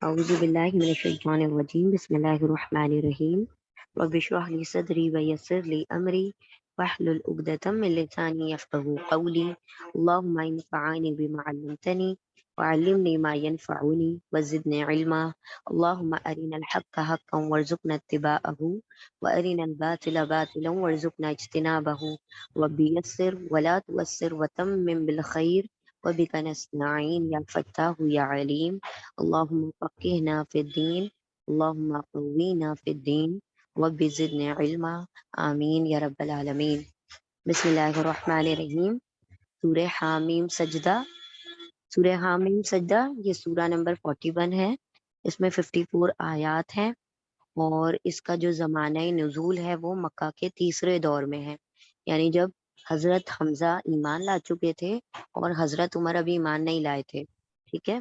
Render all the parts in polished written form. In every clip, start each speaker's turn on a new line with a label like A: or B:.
A: أعوذ بالله من الشيطان الرجيم بسم الله الرحمن الرحيم رب اشرح لي صدري ويسر لي أمري واحلل عقدة من لساني يفقهوا قولي اللهم انفعني بما علمتني وعلمني ما ينفعني وزدني علما اللهم أرنا الحق حقا وارزقنا اتباعه وأرنا الباطل باطلا وارزقنا اجتنابه ربي يسر ولا تؤسر وتمم بالخير وبك نستعين يا فتاه يا عليم اللهم فقهنا في الدين اللهم قوينا في الدين رب زدنا علما آمین یا رب العالمین۔ بسم اللہ الرحمن الرحیم۔ سورہ حامیم سجدہ، سورہ حامیم سجدہ یہ سورہ نمبر 41 ہے۔ اس میں 54 آیات ہیں اور اس کا جو زمانہ نزول ہے وہ مکہ کے تیسرے دور میں ہے، یعنی جب حضرت حمزہ ایمان لا چکے تھے اور حضرت عمر ابھی ایمان نہیں لائے تھے، ٹھیک ہے۔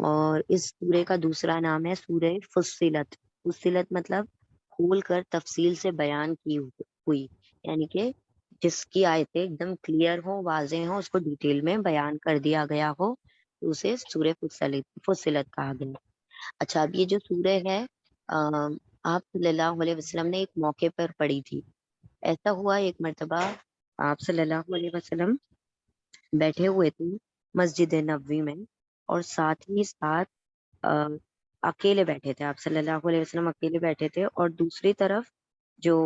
A: اور اس سورے کا دوسرا نام ہے سورہ فصلت۔ فصلت مطلب کھول کر تفصیل سے بیان کی ہوئی، یعنی کہ جس کی آیتیں ایک دم کلیئر ہو، واضح ہو، اس کو ڈیٹیل میں بیان کر دیا گیا ہو تو اسے سورہ فصلت کہا گیا۔ اچھا، اب یہ جو سورہ ہے آپ صلی اللہ علیہ وسلم نے ایک موقع پر پڑھی تھی۔ ایسا ہوا ایک مرتبہ آپ صلی اللہ علیہ وسلم بیٹھے ہوئے تھے مسجد نبوی میں، اور ساتھ ہی ساتھ اکیلے بیٹھے تھے، آپ صلی اللہ علیہ وسلم اکیلے بیٹھے تھے، اور دوسری طرف جو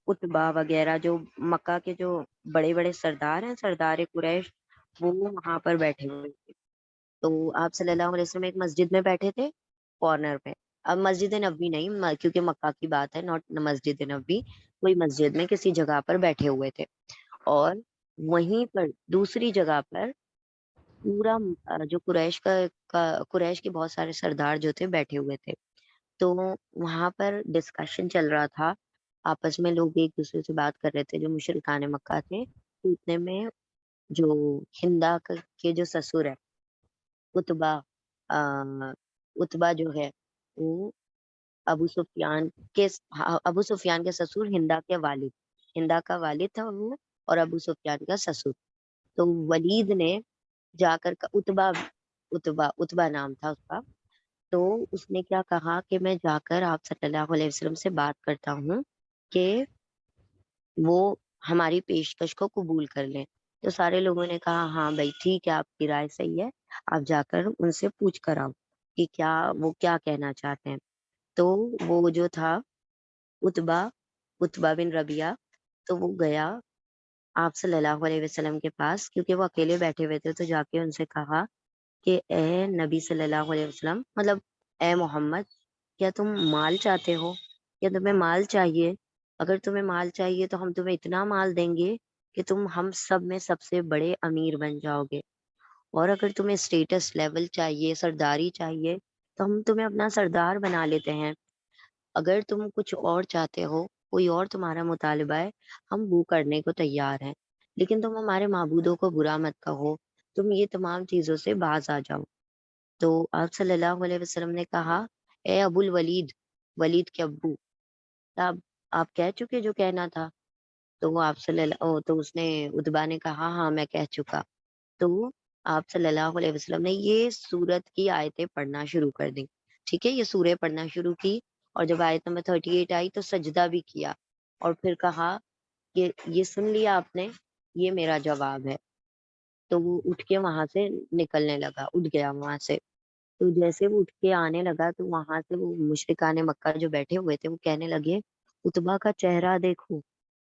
A: اتبا وغیرہ جو مکہ کے جو بڑے بڑے سردار ہیں، سردار قریش، وہ وہاں پر بیٹھے ہوئے تھے۔ تو آپ صلی اللہ علیہ وسلم ایک مسجد میں بیٹھے تھے کارنر پہ، اب مسجد نبوی نہیں کیونکہ مکہ کی بات ہے، ناٹ مسجد نبوی، کوئی مسجد میں کسی جگہ پر بیٹھے ہوئے تھے، اور وہیں پر دوسری جگہ پر پورا جو قریش کے بہت سارے سردار جو تھے بیٹھے ہوئے تھے۔ تو وہاں پر ڈسکشن چل رہا تھا، آپس میں لوگ ایک دوسرے سے بات کر رہے تھے جو مشرکان مکہ تھے۔ تو اتنے میں جو ہندا کے جو سسر ہے اتبا، اتبا جو ہے وہ ابو سفیان کے ابو سفیان کے سسر ہندا کے والد، ہندا کا والد تھا وہ، اور ابو سفیان کا سسر۔ تو ولید نے جا کر اتبا نام تھا اس کا، تو اس نے کیا کہا کہ میں جا کر آپ صلی اللہ علیہ وسلم سے بات کرتا ہوں کہ وہ ہماری پیشکش کو قبول کر لیں۔ تو سارے لوگوں نے کہا ہاں بھائی ٹھیک ہے، آپ کی رائے صحیح ہے، آپ جا کر ان سے پوچھ کر آؤ کہ وہ کیا کہنا چاہتے ہیں۔ تو وہ جو تھا اتبا اتبا بن ربیعہ، تو وہ گیا آپ صلی اللہ علیہ وسلم کے پاس، کیونکہ وہ اکیلے بیٹھے ہوئے تھے، تو جا کے ان سے کہا کہ اے نبی صلی اللہ علیہ وسلم، مطلب اے محمد، کیا تم مال چاہتے ہو؟ کیا تمہیں مال چاہیے؟ اگر تمہیں مال چاہیے تو ہم تمہیں اتنا مال دیں گے کہ تم ہم سب میں سب سے بڑے امیر بن جاؤ گے، اور اگر تمہیں اسٹیٹس لیول چاہیے، سرداری چاہیے، تو ہم تمہیں اپنا سردار بنا لیتے ہیں۔ اگر تم کچھ اور چاہتے ہو، کوئی اور تمہارا مطالبہ ہے، ہم وہ کرنے کو تیار ہیں، لیکن تم ہمارے معبودوں کو برا مت کہو، تم یہ تمام چیزوں سے باز آ جاؤ۔ تو آپ صلی اللہ علیہ وسلم نے کہا اے ابو الولید، ولید کے ابو، آپ کہہ چکے جو کہنا تھا؟ تو وہ آپ صلی اللہ تو اس نے اتبا نے کہا ہاں میں کہہ چکا۔ تو آپ صلی اللہ علیہ وسلم نے یہ سورت کی آیتیں پڑھنا شروع کر دی، ٹھیک ہے، یہ سورہ پڑھنا شروع کی، اور جب آیت نمبر 38 آئی تو سجدہ بھی کیا، اور پھر کہا کہ یہ سن لیا آپ نے، یہ میرا جواب ہے۔ تو وہ اٹھ کے وہاں سے نکلنے لگا، اٹھ گیا وہاں سے۔ تو جیسے وہ اٹھ کے آنے لگا تو وہاں سے وہ مشرکان مکہ جو بیٹھے ہوئے تھے وہ کہنے لگے اتبا کا چہرہ دیکھو،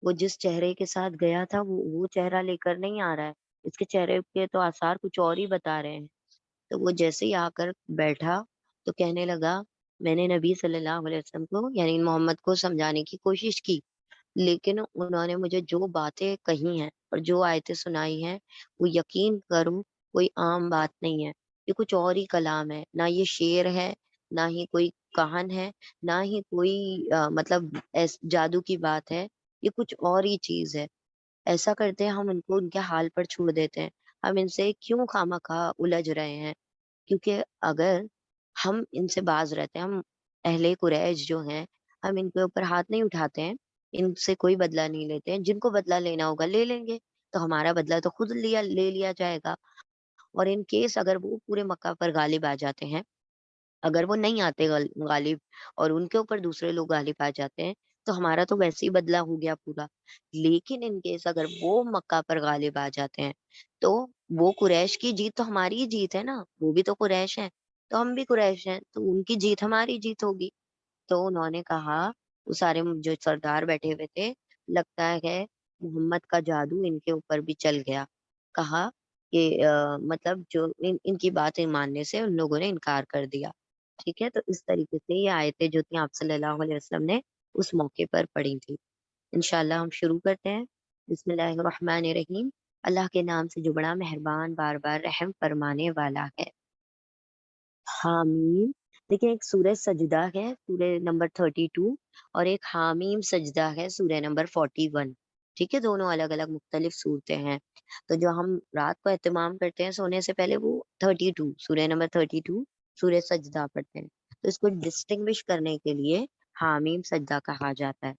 A: وہ جس چہرے کے ساتھ گیا تھا وہ چہرہ لے کر نہیں آ رہا ہے، اس کے چہرے کے تو آثار کچھ اور ہی بتا رہے ہیں۔ تو وہ جیسے ہی آ کر بیٹھا تو کہنے لگا میں نے نبی صلی اللہ علیہ وسلم کو یعنی محمد کو سمجھانے کی کوشش کی، لیکن انہوں نے مجھے جو باتیں کہی ہیں اور جو آیتیں سنائی ہیں، وہ یقین کروں کوئی عام بات نہیں ہے، یہ کچھ اور ہی کلام ہے، نہ یہ شعر ہے، نہ ہی کوئی کہن ہے، نہ ہی کوئی مطلب جادو کی بات ہے، یہ کچھ اور ہی چیز ہے۔ ایسا کرتے ہیں ہم ان کو ان کے حال پر چھوڑ دیتے ہیں، ہم ان سے کیوں خواہ الجھ رہے ہیں؟ کیونکہ اگر ہم ان سے باز رہتے ہیں، ہم اہل قریش جو ہیں، ہم ان کے اوپر ہاتھ نہیں اٹھاتے ہیں، ان سے کوئی بدلہ نہیں لیتے ہیں، جن کو بدلہ لینا ہوگا لے لیں گے، تو ہمارا بدلہ تو خود لے لیا جائے گا۔ اور ان کیس اگر وہ پورے مکہ پر غالب آ جاتے ہیں اگر وہ نہیں آتے غالب اور ان کے اوپر دوسرے لوگ غالب آ جاتے ہیں تو ہمارا تو ویسے ہی بدلہ ہو گیا پورا. لیکن ان کیس اگر وہ مکہ پر غالب آ جاتے ہیں تو وہ قریش کی جیت تو ہماری ہی جیت ہے نا، وہ بھی تو قریش ہیں، تو ہم بھی قریش ہیں، تو ان کی جیت ہماری جیت ہوگی. تو انہوں نے کہا، وہ سارے جو سردار بیٹھے ہوئے تھے، لگتا ہے محمد کا جادو ان کے اوپر بھی چل گیا. کہا کہ مطلب جو ان کی باتیں ماننے سے ان لوگوں نے انکار کر دیا. ٹھیک ہے، تو اس طریقے سے یہ آیتیں جو تھیں آپ صلی اللہ علیہ وسلم نے اس موقع پر پڑھی تھی. انشاءاللہ ہم شروع کرتے ہیں. بسم اللہ الرحمن الرحیم. اللہ کے نام سے جو بڑا مہربان بار بار رحم فرمانے والا ہے. حامیم. دیکھیں، ایک سورہ سجدہ ہے سورہ نمبر 32، اور ایک حامیم سجدہ ہے سورہ نمبر 41. ٹھیک ہے، دونوں الگ الگ مختلف صورتیں ہیں. تو جو ہم رات کو اہتمام کرتے ہیں سونے سے پہلے، وہ 32 سورہ نمبر 32 سورہ سجدہ پڑھتے ہیں. تو اس کو ڈسٹنگوش کرنے کے لیے حامیم سجدہ کہا جاتا ہے.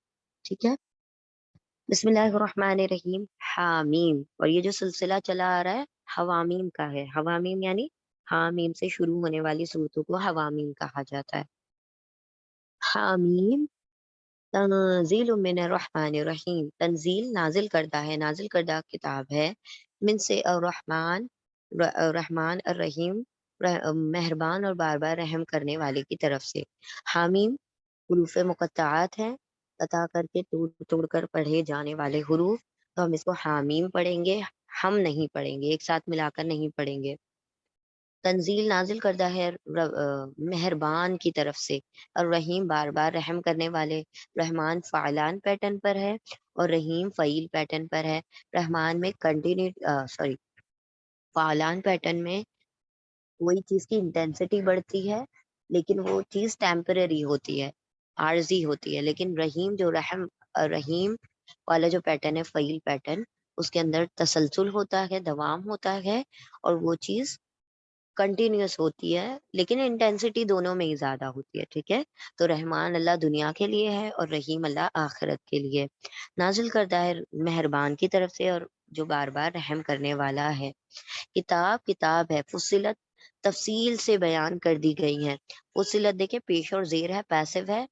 A: ٹھیک ہے، بسم اللہ الرحمن الرحیم. حامیم. اور یہ جو سلسلہ چلا آ رہا ہے حوامیم کا ہے. حوامیم یعنی حامیم سے شروع ہونے والی صورتوں کو حوامیم کہا جاتا ہے. حامیم. تنزیل من الرحمن الرحیم. تنزیل نازل کردہ ہے، نازل کردہ کتاب ہے. من سے الرحمن، رحمان الرحیم، مہربان اور بار بار رحم کرنے والے کی طرف سے. حامیم حروف مقطعات ہیں، قطع کر کے توڑ توڑ کر پڑھے جانے والے حروف. تو ہم اس کو حامیم پڑھیں گے، ہم نہیں پڑھیں گے، ایک ساتھ ملا کر نہیں پڑھیں گے. تنزیل نازل کردہ ہے مہربان کی طرف سے. اور رحیم بار بار رحم کرنے والے. رحمان فعلان پیٹرن پر ہے اور رحیم فعیل پیٹرن پر ہے. رحمان میں سوری، فعلان پیٹرن میں کوئی چیز کی انٹینسٹی بڑھتی ہے لیکن وہ چیز ٹیمپرری ہوتی ہے، عارضی ہوتی ہے. لیکن رحیم جو رحیم والا جو پیٹرن ہے، فعیل پیٹرن، اس کے اندر تسلسل ہوتا ہے، دوام ہوتا ہے، اور وہ چیز کنٹینیوس ہوتی ہے، لیکن انٹینسٹی دونوں میں ہی زیادہ ہوتی ہے. ٹھیک ہے، تو رحمان اللہ دنیا کے لیے ہے اور رحیم اللہ آخرت کے لیے. نازل کرتا ہے مہربان کی طرف سے اور جو بار بار رحم کرنے والا ہے. کتاب کتاب ہے، فصلت تفصیل سے بیان کر دی گئی ہے. فصلت دیکھیں پیش اور زیر ہے، پیسو ہے،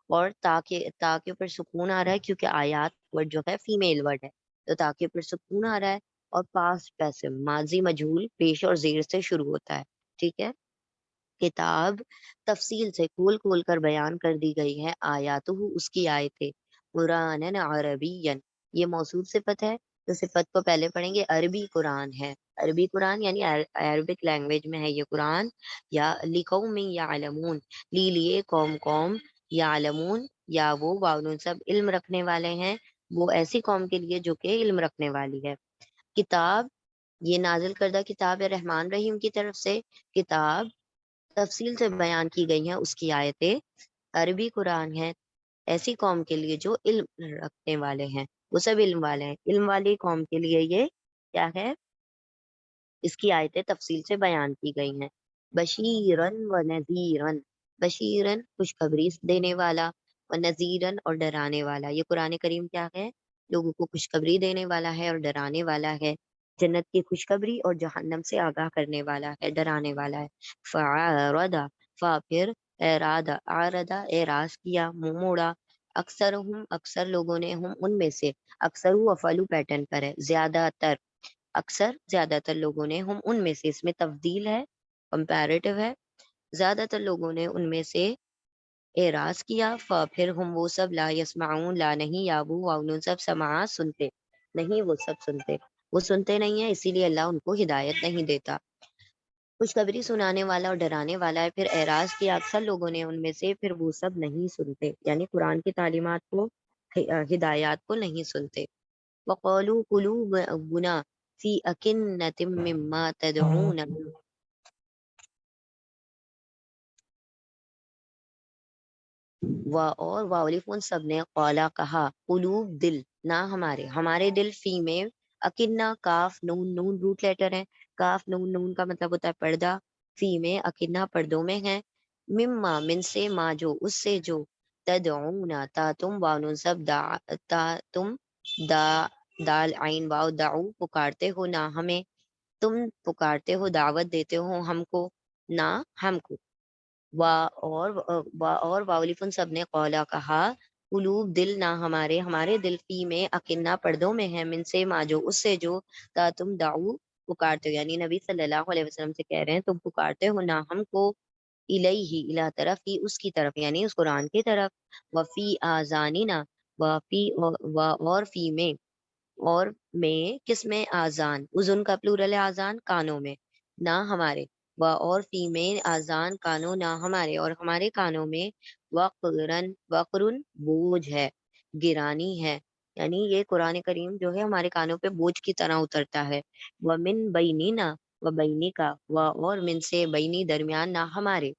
A: اور تاکہ اوپر سکون آ رہا ہے کیونکہ آیات ورڈ جو ہے فیمیل ورڈ ہے، تو تاکہ اوپر سکون آ رہا ہے. اور پاسٹ پیسو ماضی مجہول پیش اور زیر سے شروع ہوتا ہے. ٹھیک ہے، کتاب تفصیل سے کھول کھول کر بیان کر دی گئی ہے. آیاتہ اس کی آیتیں، قرآن عربی، یہ موصول صفت ہے تو صفت کو پہلے پڑھیں گے. عربی قرآن ہے، عربی قرآن یعنی عربک لینگویج میں ہے یہ قرآن. یا لقوم یعلمون، لیے قوم یعلمون، یا وہ واؤ سب علم رکھنے والے ہیں، وہ ایسی قوم کے لیے جو کہ علم رکھنے والی ہے. کتاب یہ نازل کردہ کتاب ہے رحمان رحیم کی طرف سے. کتاب تفصیل سے بیان کی گئی ہیں اس کی آیتیں. عربی قرآن ہے ایسی قوم کے لیے جو علم رکھنے والے ہیں، وہ سب علم والے ہیں. علم والی قوم کے لیے یہ کیا ہے، اس کی آیتیں تفصیل سے بیان کی گئی ہیں. بشیرن و نذیرن. بشیرن خوشخبری دینے والا، و نذیرن اور ڈرانے والا. یہ قرآن کریم کیا ہے، لوگوں کو خوشخبری دینے والا ہے اور ڈرانے والا ہے. جنت کی خوشخبری اور جہنم سے آگاہ کرنے والا ہے، ڈرانے والا ہے. فعارض، پھر ارادہ، آردہ اعراض کیا، منہ موڑا. اکثر لوگوں نے، ہم ان میں سے، اکثر افعلو پیٹرن پر ہے، زیادہ تر. اکثر زیادہ تر لوگوں نے، ہم ان میں سے، اس میں تفضیل ہے، کمپیریٹو ہے. زیادہ تر لوگوں نے ان میں سے اعراض کیا. پھر ہم وہ سب، لا یسمعون، لا نہیں، یا وہ واؤن سب، سماع سنتے نہیں، وہ سب سنتے، وہ سنتے نہیں ہیں، اسی لیے اللہ ان کو ہدایت نہیں دیتا. خوشخبری سنانے والا اور ڈرانے والا ہے. پھر اعراض کیا اکثر لوگوں نے ان میں سے، پھر وہ سب نہیں سنتے، یعنی قرآن کی تعلیمات کو، ہدایات کو نہیں سنتے. وقالوا قلوبنا فی اکنۃ مما تدعون. اور واولفون سب نے، قولا کہا، قلوب دل، نہ ہمارے دل، فی میں، اکنہ کاف نون، نون روٹ لیٹر ہے، کاف نون، نون کا مطلب ہوتا ہے پردہ، فی میں اکنہ پردوں میں ہے. مما من سے، ما جو اس سے، جو تدعون تا تم، واؤن سب، تا تم، دا دال عین واؤ، دعو پکارتے ہو، نہ ہمیں، تم پکارتے ہو، دعوت دیتے ہو ہم کو، نہ ہم کو. اور واولفن سب نے قولا کہا، قلوب دل نہ ہمارے، ہمارے دل فی میں اکنہ پردوں میں ہے، من سے ما جو اس سے جو تا تم دعو پکارتے ہو، یعنی نبی صلی اللہ علیہ وسلم سے کہہ رہے ہیں تم پکارتے ہو نہ ہم کو الیہ الا طرف ہی اس کی طرف، یعنی اس قرآن کی طرف، وفی آذاننا وفی اور فی میں، اور میں کس میں، آذان، اذن کا پلورل ہے آذان، کانوں میں، نہ ہمارے، اور فی میں آذان کانوں نہ ہمارے، اور ہمارے کانوں میں وقرن بوجھ ہے، گرانی ہے، یعنی یہ قرآن کریم جو ہے ہمارے کانوں پہ بوجھ کی طرح اترتا ہے، ومن بیننا و بینی کا، اور من سے بینی درمیان نہ ہمارے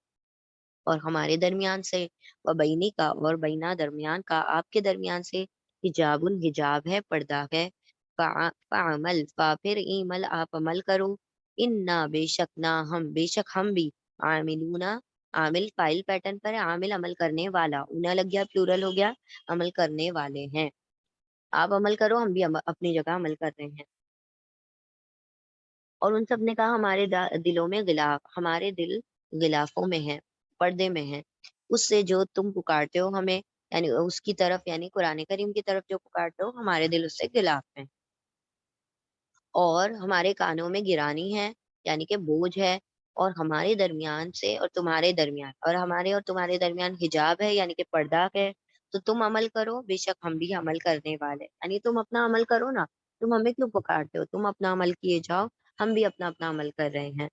A: اور ہمارے درمیان سے، و بینی کا اور بینا درمیان کا آپ کے درمیان سے، حجاب الحجاب ہے، پردہ ہے، فعمل پھر ایمل آپ عمل کرو، اننا بے شک نہ ہم، بے شک ہم بھی، عاملون عامل فائل پیٹرن پر ہے، عامل عمل کرنے والا، انہیں لگ گیا پلورل ہو گیا، عمل کرنے والے ہیں، آپ عمل کرو ہم بھی اپنی جگہ عمل کر رہے ہیں۔ اور ان سب نے کہا ہمارے دلوں میں غلاف، ہمارے دل غلافوں میں ہیں، پردے میں ہیں، اس سے جو تم پکارتے ہو ہمیں، یعنی اس کی طرف، یعنی قرآن کریم کی طرف جو پکارتے ہو ہمارے دل اس سے غلاف ہیں، اور ہمارے کانوں میں گرانی ہے، یعنی کہ بوجھ ہے، اور ہمارے درمیان سے اور تمہارے درمیان، اور ہمارے اور تمہارے درمیان حجاب ہے، یعنی کہ پردہ ہے، تو تم عمل کرو بے شک ہم بھی عمل کرنے والے، یعنی تم اپنا عمل کرو نا، تم ہمیں کیوں پکارتے ہو، تم اپنا عمل کیے جاؤ، ہم بھی اپنا اپنا عمل کر رہے ہیں۔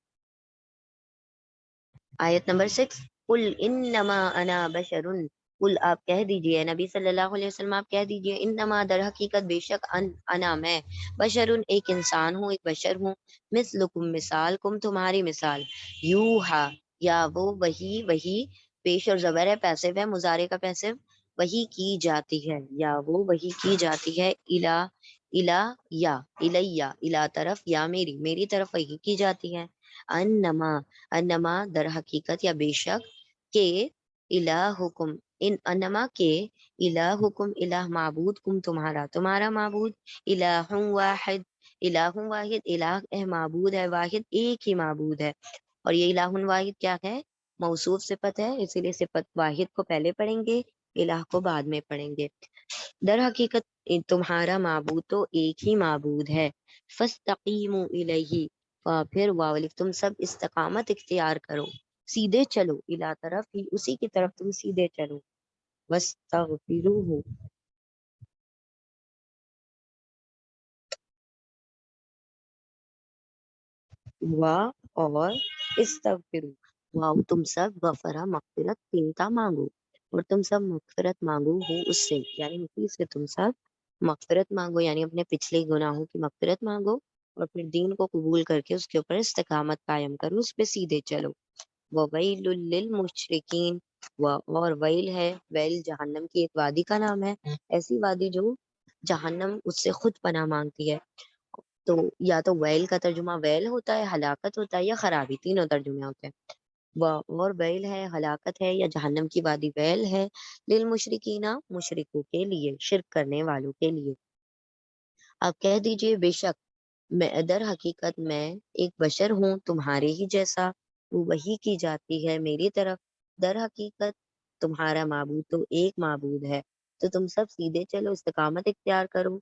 A: آیت نمبر 6، قل انما انا بشر، قل آپ کہہ دیجئے نبی صلی اللہ علیہ وسلم آپ کہہ دیجئے، انما در حقیقت بے شک انا میں، بشر ایک انسان ہوں، ایک بشر ہوں، مثلکم مثال کم تمہاری مثال، یوہا یا وہ وہی پیش اور زبر ہے، پیسو ہے، مضارع کا پیسو، وہی کی جاتی ہے، یا وہ وہی کی جاتی ہے، الا یا الیہ الا طرف، یا میری طرف وہی کی جاتی ہے، انما انما در حقیقت یا بے شک، کہ الہکم انما کے الہکم الہ معبود کم تمہارا معبود، الہ واحد، الہ واحد، الہ معبود ہے واحد، ایک ہی معبود ہے، اور یہ الہ واحد کیا ہے، موصوف صفت ہے، اسی لیے صفت واحد کو پہلے پڑھیں گے، الہ کو بعد میں پڑھیں گے، در حقیقت تمہارا معبود تو ایک ہی معبود ہے، فاستقیموا الیہ، پھر تم سب استقامت اختیار کرو، سیدھے چلو، الا طرف ہی اسی کی طرف تم سیدھے چلو، واستغفروہ، اور استغفرو، تم سب غفرہ مغفرت تینتا مانگو، اور تم سب مغفرت مانگو ہو اس سے، یعنی اسی سے تم سب مغفرت مانگو، یعنی اپنے پچھلے گناہوں کی مغفرت مانگو، اور پھر دین کو قبول کر کے اس کے اوپر استقامت قائم کرو، اس پہ سیدھے چلو، وَوَيْلٌ لِّلْمُشْرِكِينَ، اور ویل ہے، ویل جہنم کی ایک وادی کا نام ہے، ایسی وادی جو جہنم اس سے خود پناہ مانگتی ہے، تو یا تو ویل کا ترجمہ ویل ہوتا ہے، ہلاکت ہوتا ہے، یا خرابی، تینوں ترجمے ہوتے ہیں، اور ویل ہے، ہلاکت ہے، یا جہنم کی وادی ویل ہے، للمشرکین، مشرکوں کے لیے، شرک کرنے والوں کے لیے، آپ کہہ دیجئے بے شک میں در حقیقت میں ایک بشر ہوں تمہارے ہی جیسا، وہ وہی کی جاتی ہے میری طرف، در حقیقت تمہارا معبود تو ایک معبود ہے، تو تم سب سیدھے چلو، استقامت اختیار کرو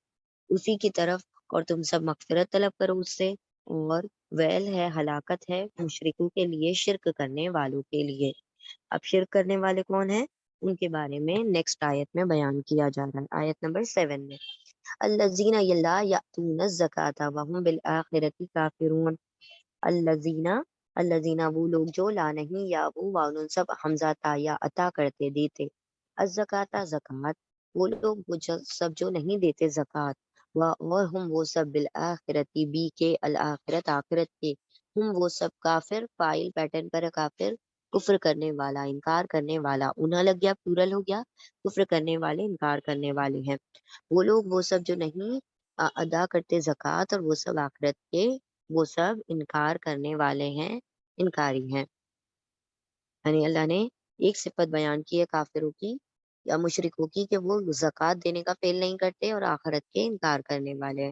A: اسی کی طرف، اور تم سب مغفرت طلب کرو اس سے، اور ویل ہے، ہلاکت ہے مشرکوں کے لیے، شرک کرنے والوں کے لیے۔ اب شرک کرنے والے کون ہیں، ان کے بارے میں نیکسٹ آیت میں بیان کیا جا رہا ہے، آیت نمبر 7 میں، الذین لا یأتون الزکاة وهم بالآخرة کافرون، الذین الذین وہ لوگ جو لا نہیں یا وہ واؤن سب حمزہ تا یا عطا کرتے دیتے، الزکاة زکوٰۃ، وہ لوگ وہ سب جو نہیں دیتے زکوٰۃ، اور ہم وہ سب بالآخرتی بھی کے الآخرت آخرت کے، ہم وہ سب کافر، فائل پیٹرن پر کافر، کفر کرنے والا، انکار کرنے والا، انہا لگ گیا پلورل ہو گیا، کفر کرنے والے، انکار کرنے والے ہیں، وہ لوگ وہ سب جو نہیں ادا کرتے زکوٰۃ، اور وہ سب آخرت کے، وہ سب انکار کرنے والے ہیں، انکاری ہیں، یعنی اللہ نے ایک صفت بیان کی ہے کافروں کی یا مشرکوں کی، کہ وہ زکوٰۃ دینے کا فعل نہیں کرتے اور آخرت کے انکار کرنے والے ہیں،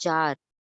A: 4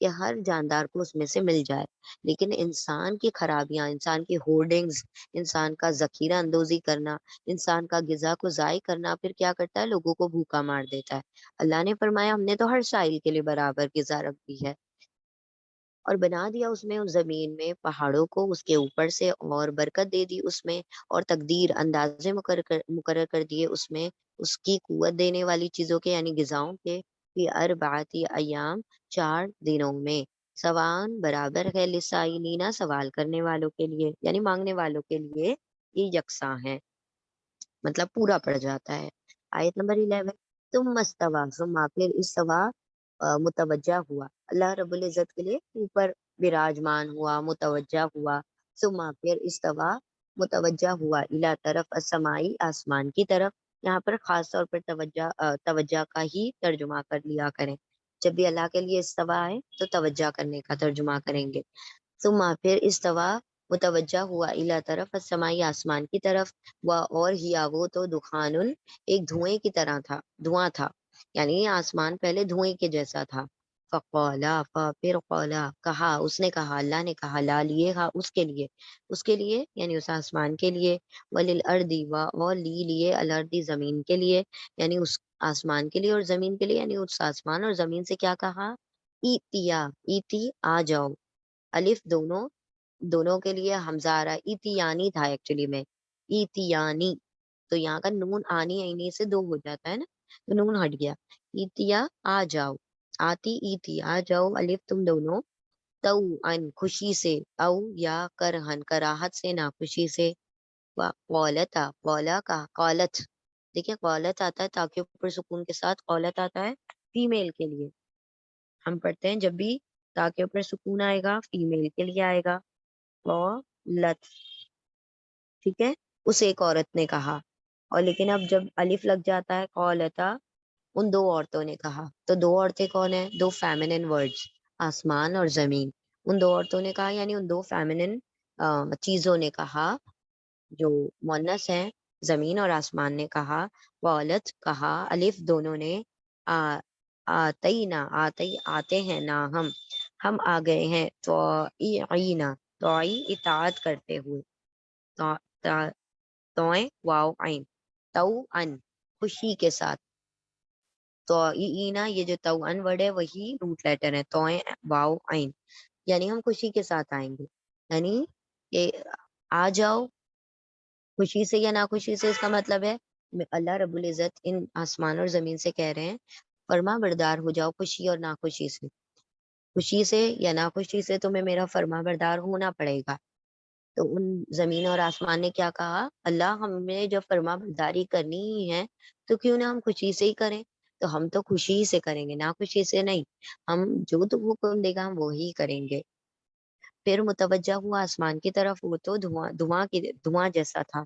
A: کہ ہر جاندار کو اس میں سے مل جائے، لیکن انسان کی خرابیاں، انسان کی ہورڈنگز، انسان کا ذخیرہ اندوزی کرنا، انسان کا غذا کو ضائع کرنا پھر کیا کرتا ہے؟ لوگوں کو بھوکا مار دیتا ہے۔ اللہ نے فرمایا ہم نے تو ہر سائل کے لیے برابر غذا رکھ دی ہے، اور بنا دیا اس میں، اس زمین میں پہاڑوں کو اس کے اوپر سے، اور برکت دے دی اس میں، اور تقدیر اندازے مقرر کر دیے اس میں، اس کی قوت دینے والی چیزوں کے یعنی غذاؤں کے، فی اربعۃ ایام 4 دنوں میں، سوان برابر ہے، لسائلین سوال کرنے والوں کے لیے یعنی مانگنے والوں کے لیے یہ یکساں ہے، مطلب پورا پڑ جاتا ہے۔ آیت نمبر 11، تم مستوا، ثم پھر استوا متوجہ ہوا، اللہ رب العزت کے لیے اوپر براجمان ہوا، متوجہ ہوا، ثم پھر استوا متوجہ ہوا، الی طرف السمائی آسمان کی طرف، یہاں پر خاص طور پر توجہ کا ہی ترجمہ کر لیا کریں، جب بھی اللہ کے لیے استوا ہے تو توجہ کرنے کا ترجمہ کریں گے۔ ثم پھر استوا متوجہ ہوا، الی طرف السمائی آسمان کی طرف، اور ہیا وہ تو دخان ایک دھوئیں کی طرح تھا، دھواں تھا، یعنی آسمان پہلے دھوئیں کے جیسا تھا، فقولا پھر قولا کہا، اس نے کہا، اللہ نے کہا، لا لیے کہا اس کے لیے یعنی اس آسمان کے لیے، وللارضی اور لیے الارضی زمین کے لیے، یعنی اس آسمان کے لیے اور زمین کے لیے، یعنی اس آسمان اور زمین سے کیا کہا؟ ایتیا، ایتی آ جاؤ، الف دونوں کے لیے حمزہ آ رہا ہے، ایتیانی تھا ایکچولی میں، ایتیانی، تو یہاں کا نون آنی عینی سے دو ہو جاتا ہے نا، تو نون ہٹ گیا، ایتیا آ جاؤ، آتی ایتی آ جاؤ، الف تم دونوں، تو ان خوشی سے، او یا کرہن کراہت سے، ناخوشی سے، قولتا قولا کا قولت، دیکھیں قولت آتا ہے تاکہ اوپر سکون کے ساتھ، قولت آتا ہے فیمیل کے لیے، ہم پڑھتے ہیں جب بھی تاکہ اوپر سکون آئے گا فیمیل کے لیے آئے گا، قولت، ٹھیک ہے، اس ایک عورت نے کہا، اور لیکن اب جب الف لگ جاتا ہے قولتا، ان دو عورتوں نے کہا، تو دو عورتیں کون ہیں؟ دو فیمنن ورڈز، آسمان اور زمین، ان دو عورتوں نے کہا یعنی ان دو فیمنن چیزوں نے کہا جو مونس ہیں، زمین اور آسمان نے کہا، قولت کہا، الف دونوں نے، آتے ہیں نا ہم آ گئے ہیں، توئی اطاعت کرتے ہوئے، توئیں واو عین، تو ان خوشی کے ساتھ، تو یہ جو تو ان ورڈ ہے وہی روٹ لیٹر ہے، توئیں واو عین، یعنی ہم خوشی کے ساتھ آئیں گے، یعنی کہ آ جاؤ خوشی سے یا ناخوشی سے، اس کا مطلب ہے اللہ رب العزت ان آسمان اور زمین سے کہہ رہے ہیں فرما بردار ہو جاؤ خوشی اور ناخوشی سے، خوشی سے یا ناخوشی سے تمہیں میرا فرما بردار ہونا پڑے گا۔ تو ان زمین اور آسمان نے کیا کہا؟ اللہ ہمیں جب فرما برداری کرنی ہی ہے تو کیوں نہ ہم خوشی سے ہی کریں، تو ہم تو خوشی سے کریں گے، ناخوشی سے نہیں، ہم جو تو حکم دے گا ہم وہی کریں گے۔ پھر متوجہ ہوا آسمان کی طرف، وہ تو دھواں جیسا تھا،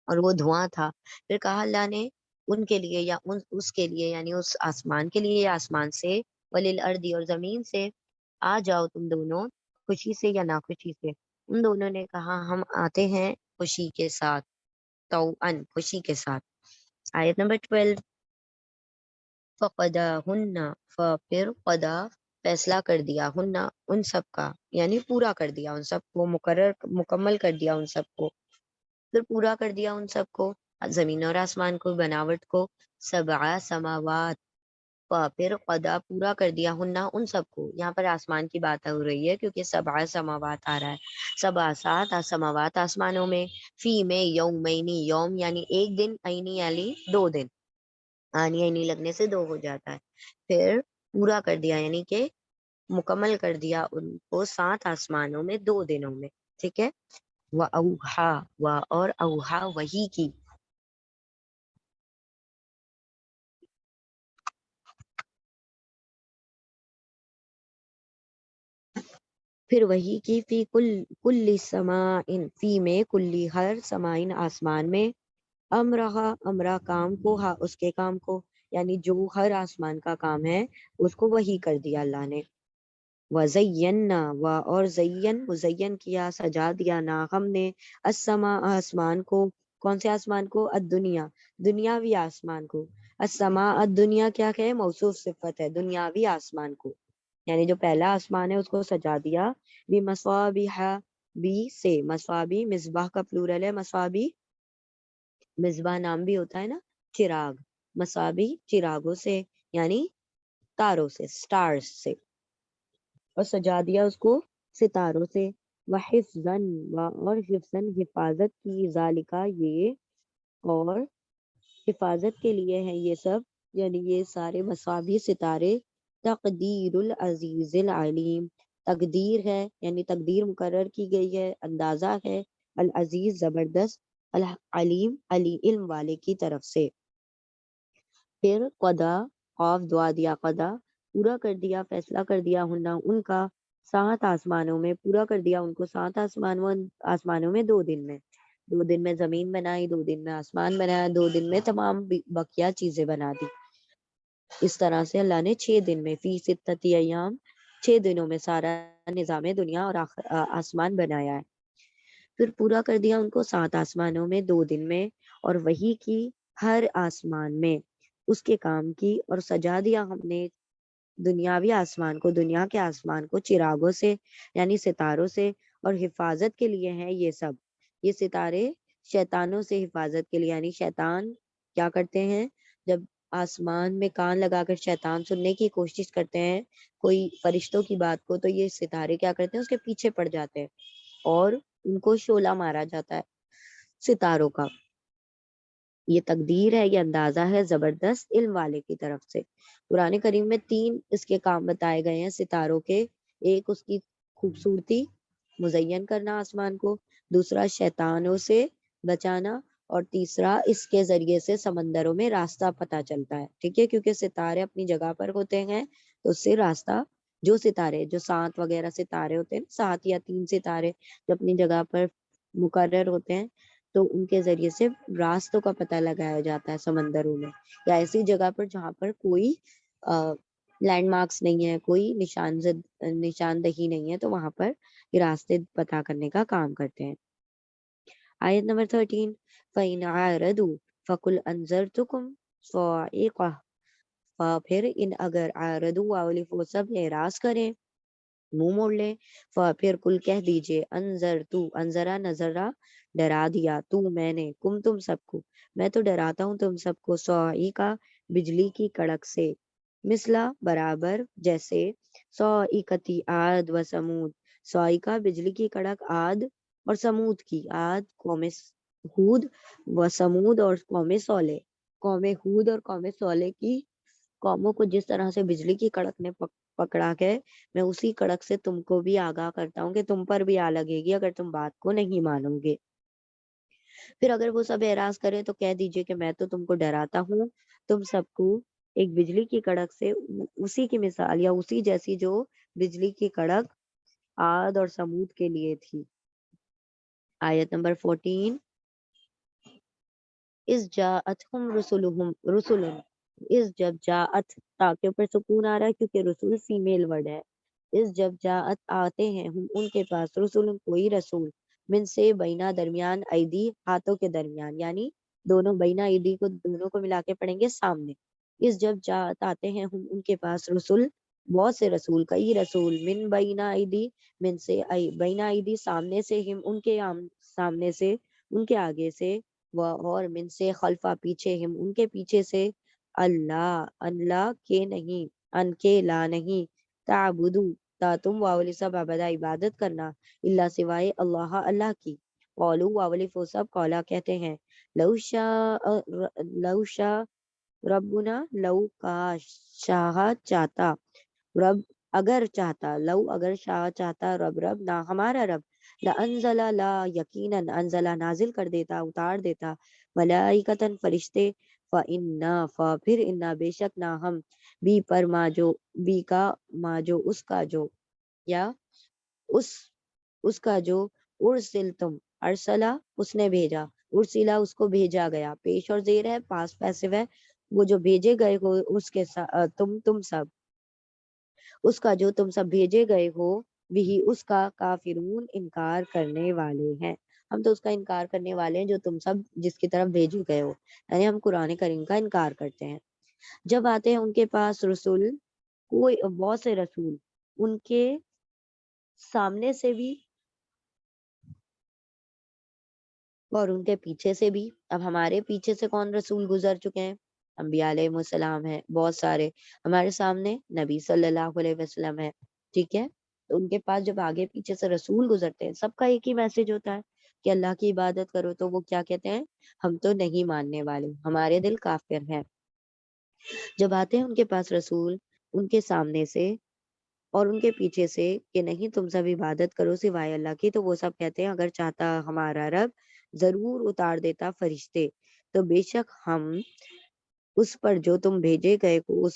A: اور وہ دھواں تھا، پھر کہا اللہ نے ان کے لیے یا اس کے لیے یعنی اس آسمان کے لیے یا آسمان سے، وللارض اور زمین سے، آ جاؤ تم دونوں خوشی سے یا ناخوشی سے، ان دونوں نے کہا ہم آتے ہیں خوشی کے ساتھ، تو ان خوشی کے ساتھ۔ آیت نمبر 12، فقداہن، پھر قدا فیصلہ کر دیا، ہن ان سب کا، یعنی پورا کر دیا ان سب کو، مکمل کر دیا ان سب کو، پھر پورا کر دیا ان سب کو، زمین اور آسمان کو، بناوٹ کو، 7 سماوات، پھر قدا پورا کر دیا، ہننا ان سب کو، یہاں پر آسمان کی بات ہو رہی ہے کیونکہ 7 سماوات آ رہا ہے، 7 سماوات آسمانوں میں، فی میں یومینی، یوم یعنی ایک دن، عینی یعنی 2 دن، آنی عینی لگنے سے دو ہو جاتا ہے، پھر پورا کر دیا یعنی کہ مکمل کر دیا ان کو 7 آسمانوں میں 2 دنوں میں، ٹھیک ہے، و اوہا، اور اوہا وہی کی، پھر وہی کی، فی کل سمائن، فی میں کلی ہر، سمائن آسمان میں، امرہ کام کو، ہا اس کے کام کو، یعنی جو ہر آسمان کا کام ہے اس کو وہی کر دیا اللہ نے، وزینا، اور مزین کیا، سجا دیا، نا ہم نے، السما آسمان کو، کون سے آسمان کو؟ الدنیا، دنیاوی آسمان کو، السما الدنیا کیا کہ موصوف صفت ہے، دنیاوی آسمان کو، یعنی جو پہلا آسمان ہے اس کو سجا دیا، بمصابیح، بی سے، مصابی مصباح کا پلورل ہے، مصابی مصباح نام بھی ہوتا ہے نا، چراغ، مصابی چراغوں سے یعنی تاروں سے، سٹارز سے، اور سجا دیا اس کو ستاروں سے، وحفظاً، اور حفظاً حفاظت کی، ذالکا یہ، اور حفاظت کے لیے ہے یہ سب، یعنی یہ سارے مصابیح ستارے، تقدیر العزیز العلیم، تقدیر ہے یعنی تقدیر مقرر کی گئی ہے، اندازہ ہے، العزیز زبردست، العلیم علی علم والے کی طرف سے۔ پھر قدا، خوف دعا دیا، قدا پورا کر دیا، فیصلہ کر دیا، ہننا ان کا، 7 آسمانوں میں، پورا کر دیا ان کو 7 آسمانوں میں 2 دن میں، 2 دن میں زمین بنائی، 2 دن میں آسمان بنایا، 2 دن میں تمام بقیہ چیزیں بنا دی۔ اس طرح سے اللہ نے 6 دن میں، فی ستتی ایام، 6 دنوں میں سارا نظام دنیا اور آسمان بنایا ہے۔ پھر پورا کر دیا ان کو 7 آسمانوں میں 2 دن میں، اور وہی کی ہر آسمان میں اس کے کام کی، اور سجا دیا ہم نے دنیاوی آسمان کو، دنیا کے آسمان کو، چراغوں سے یعنی ستاروں سے، اور حفاظت کے لیے ہیں یہ سب، یہ ستارے شیطانوں سے حفاظت کے لیے، یعنی شیطان کیا کرتے ہیں، جب آسمان میں کان لگا کر شیطان سننے کی کوشش کرتے ہیں کوئی فرشتوں کی بات کو، تو یہ ستارے کیا کرتے ہیں، اس کے پیچھے پڑ جاتے ہیں اور ان کو شعلہ مارا جاتا ہے ستاروں کا۔ یہ تقدیر ہے، یہ اندازہ ہے زبردست علم والے کی طرف سے۔ قرآن کریم میں 3 اس کے کام بتائے گئے ہیں ستاروں کے، ایک اس کی خوبصورتی، مزین کرنا آسمان کو، دوسرا شیطانوں سے بچانا، اور تیسرا اس کے ذریعے سے سمندروں میں راستہ پتہ چلتا ہے، ٹھیک ہے، کیونکہ ستارے اپنی جگہ پر ہوتے ہیں تو اس سے راستہ، جو ستارے جو 7 وغیرہ ستارے ہوتے ہیں، 7 یا 3 ستارے جو اپنی جگہ پر مقرر ہوتے ہیں، تو ان کے ذریعے سے راستوں کا پتہ لگایا جاتا ہے سمندروں میں، یا ایسی جگہ پر جہاں پر کوئی لینڈ مارکس نہیں ہے، کوئی نشاندہی نہیں ہے، تو وہاں پر یہ راستے پتہ کرنے کا کام کرتے ہیں۔ آیت نمبر 13، فَإِنْ عَارَضُوا فَقُلْ أَنذَرْتُكُمْ صَاعِقَةً، پھر ان اگر عارضوا وہ سب اعراض کریں، منہ موڑ لیں، پھر کل کہہ دیجئے، انذرا نذرا ڈرا دیا، میں نے، تم سب کو، میں تو ڈراتا ہوں تم سب کو، صاعقہ بجلی کی کڑک سے، مثلا برابر، جیسے، صاعقۃ عاد و سمود، صاعقہ بجلی کی کڑک عاد اور سمود کی، عاد قوم ہود، و سمود اور قوم صالح، قوم ہود اور قوم صالح کی قوموں کو جس طرح سے بجلی کی کڑک نے پکڑا ہے، میں اسی کڑک سے تم کو بھی آگاہ کرتا ہوں کہ تم پر بھی آ لگے گی اگر تم بات کو نہیں مانو گے۔ پھر اگر وہ سب اعراض کریں تو کہہ دیجئے کہ میں تو تم کو ڈراتا ہوں تم سب کو ایک بجلی کی کڑک سے، اسی کی مثال یا اسی جیسی جو بجلی کی کڑک عاد اور سمود کے لیے تھی۔ آیت نمبر 14، اس جاءتہم رسلہم، اس جب جاءت، تا کے اوپر سکون آ رہا ہے کیونکہ رسول فیمیل ورڈ ہے، اس جب جاءت آتے ہیں، ہم ان کے پاس، رسول کوئی رسول، من سے بینا درمیان، ایدی ہاتھوں کے درمیان، یعنی دونوں بینا ایدی کو دونوں کو ملا کے پڑھیں گے سامنے، اس جب جاءت آتے ہیں ہم ان کے پاس، رسول بہت سے رسول، کئی رسول، من بینا ایدی، من سے بینا ایدی سامنے سے، ہم ان کے سامنے سے، ان کے آگے سے، اور من سے خلفا پیچھے، ہم ان کے پیچھے سے، اللہ اللہ کے نہیں، ان کے لا نہیں، تعبدو تا تم واولی سب عبادہ عبادت کرنا، اللہ سوائے اللہ اللہ کی، قولو واولی فو سب قولا کہتے ہیں، لو شاء ربنا، لو کا شاہ چاہتا، رب اگر چاہتا، لو اگر شاہ چاہتا، رب نہ ہمارا رب، لانزل، لا یقیناً، انزلہ نازل کر دیتا، اتار دیتا، ملائکتن فرشتے، فإنا پھر انا بے شک نہ ہم، بی پر ما جو، بی کا ما جو اس کا جو، یا اس کا جو، ارسل تم، ارسلہ اس نے بھیجا، ارسلہ اس کو بھیجا گیا، پیش اور زیر ہے، پاس پیسو ہے، وہ جو بھیجے گئے ہو اس کے تم سب، اس کا جو تم سب بھیجے گئے ہو، بھی اس کا کافرون انکار کرنے والے ہیں، ہم تو اس کا انکار کرنے والے ہیں جو تم سب جس کی طرف بھیجے گئے ہو، یعنی ہم قرآن کریم کا انکار کرتے ہیں۔ جب آتے ہیں ان کے پاس رسول، کوئی بہت سے رسول، ان کے سامنے سے بھی اور ان کے پیچھے سے بھی۔ اب ہمارے پیچھے سے کون رسول گزر چکے ہیں؟ انبیاء علیہ السلام ہیں بہت سارے، ہمارے سامنے نبی صلی اللہ علیہ وسلم ہے، ٹھیک ہے؟ تو ان کے پاس جب آگے پیچھے سے رسول گزرتے ہیں، سب کا ایک ہی میسج ہوتا ہے کہ اللہ کی عبادت کرو، تو وہ کیا کہتے ہیں؟ ہم تو نہیں ماننے والے، ہمارے دل کافر ہیں۔ جب آتے ہیں ان کے پاس رسول، ان کے سامنے سے اور ان کے پیچھے سے کہ نہیں تم سب عبادت کرو سوائے اللہ کی، تو وہ سب کہتے ہیں اگر چاہتا ہمارا رب ضرور اتار دیتا فرشتے، تو بے شک ہم اس پر جو تم بھیجے گئے کو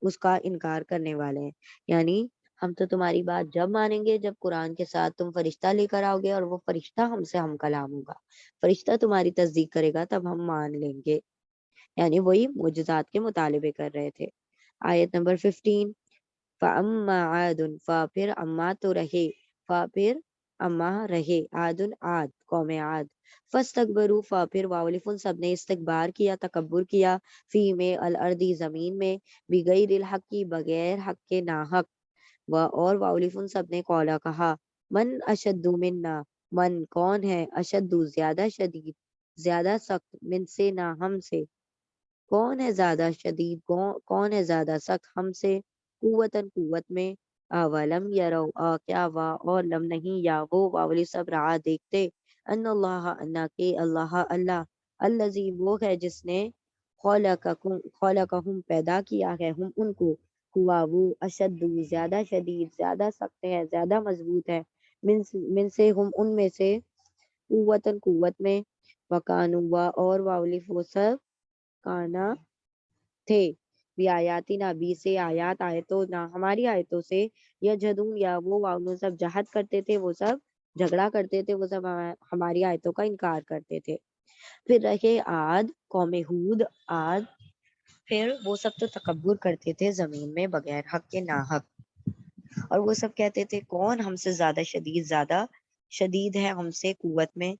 A: اس کا انکار کرنے والے ہیں۔ یعنی ہم تو تمہاری بات جب مانیں گے جب قرآن کے ساتھ تم فرشتہ لے کر آؤ گے، اور وہ فرشتہ ہم سے ہم کلام ہوگا، فرشتہ تمہاری تصدیق کرے گا، تب ہم مان لیں گے۔ یعنی وہی معجزات کے مطالبے کر رہے تھے۔ آیت نمبر 15، فَأَمَّا عَادٌ، پھر اما تو رہے، پھر اما رہے، عادٌ عاد، قوم عاد، فاستکبروا، پھر واولفن سب نے استکبار کیا، تکبر کیا، فی میں الارضی زمین میں، بغیر الحق کی بغیر حق کے ناحق، اور واولفن سب نے قولا کہا، من اشد منا، من کون ہے، اشد زیادہ شدید، زیادہ سخت، من سے نہ ہم سے، کون ہے زیادہ شدید، کون ہے زیادہ سخت ہم سے، قوتاً قوت میں، اولم یرو، کیا وا اور لم نہیں یا وہ واولی سب رعا دیکھتے، ان اللہ انا کے اللہ اللہ، الذی وہ ہے جس نے خلقہم پیدا کیا ہے ہم ان کو، ہوا وہ، اشد زیادہ شدید، زیادہ سخت ہے، زیادہ مضبوط ہے، من سے ہم ان میں سے، قوتاً قوت میں، وکانوا اور واولی وہ سب، کانا تھے، بھی آیاتی نہ بھی سے آیات آیتوں نہ ہماری آیتوں سے، یا جدون یا وہ سب جہد کرتے تھے، وہ سب جھگڑا کرتے تھے، وہ سب ہماری آیتوں کا انکار کرتے تھے۔ پھر رہے عاد، قوم ہود، عاد، پھر وہ سب تو تکبر کرتے تھے زمین میں بغیر حق کے ناحق، اور وہ سب کہتے تھے کون ہم سے زیادہ شدید ہے ہم سے قوت میں،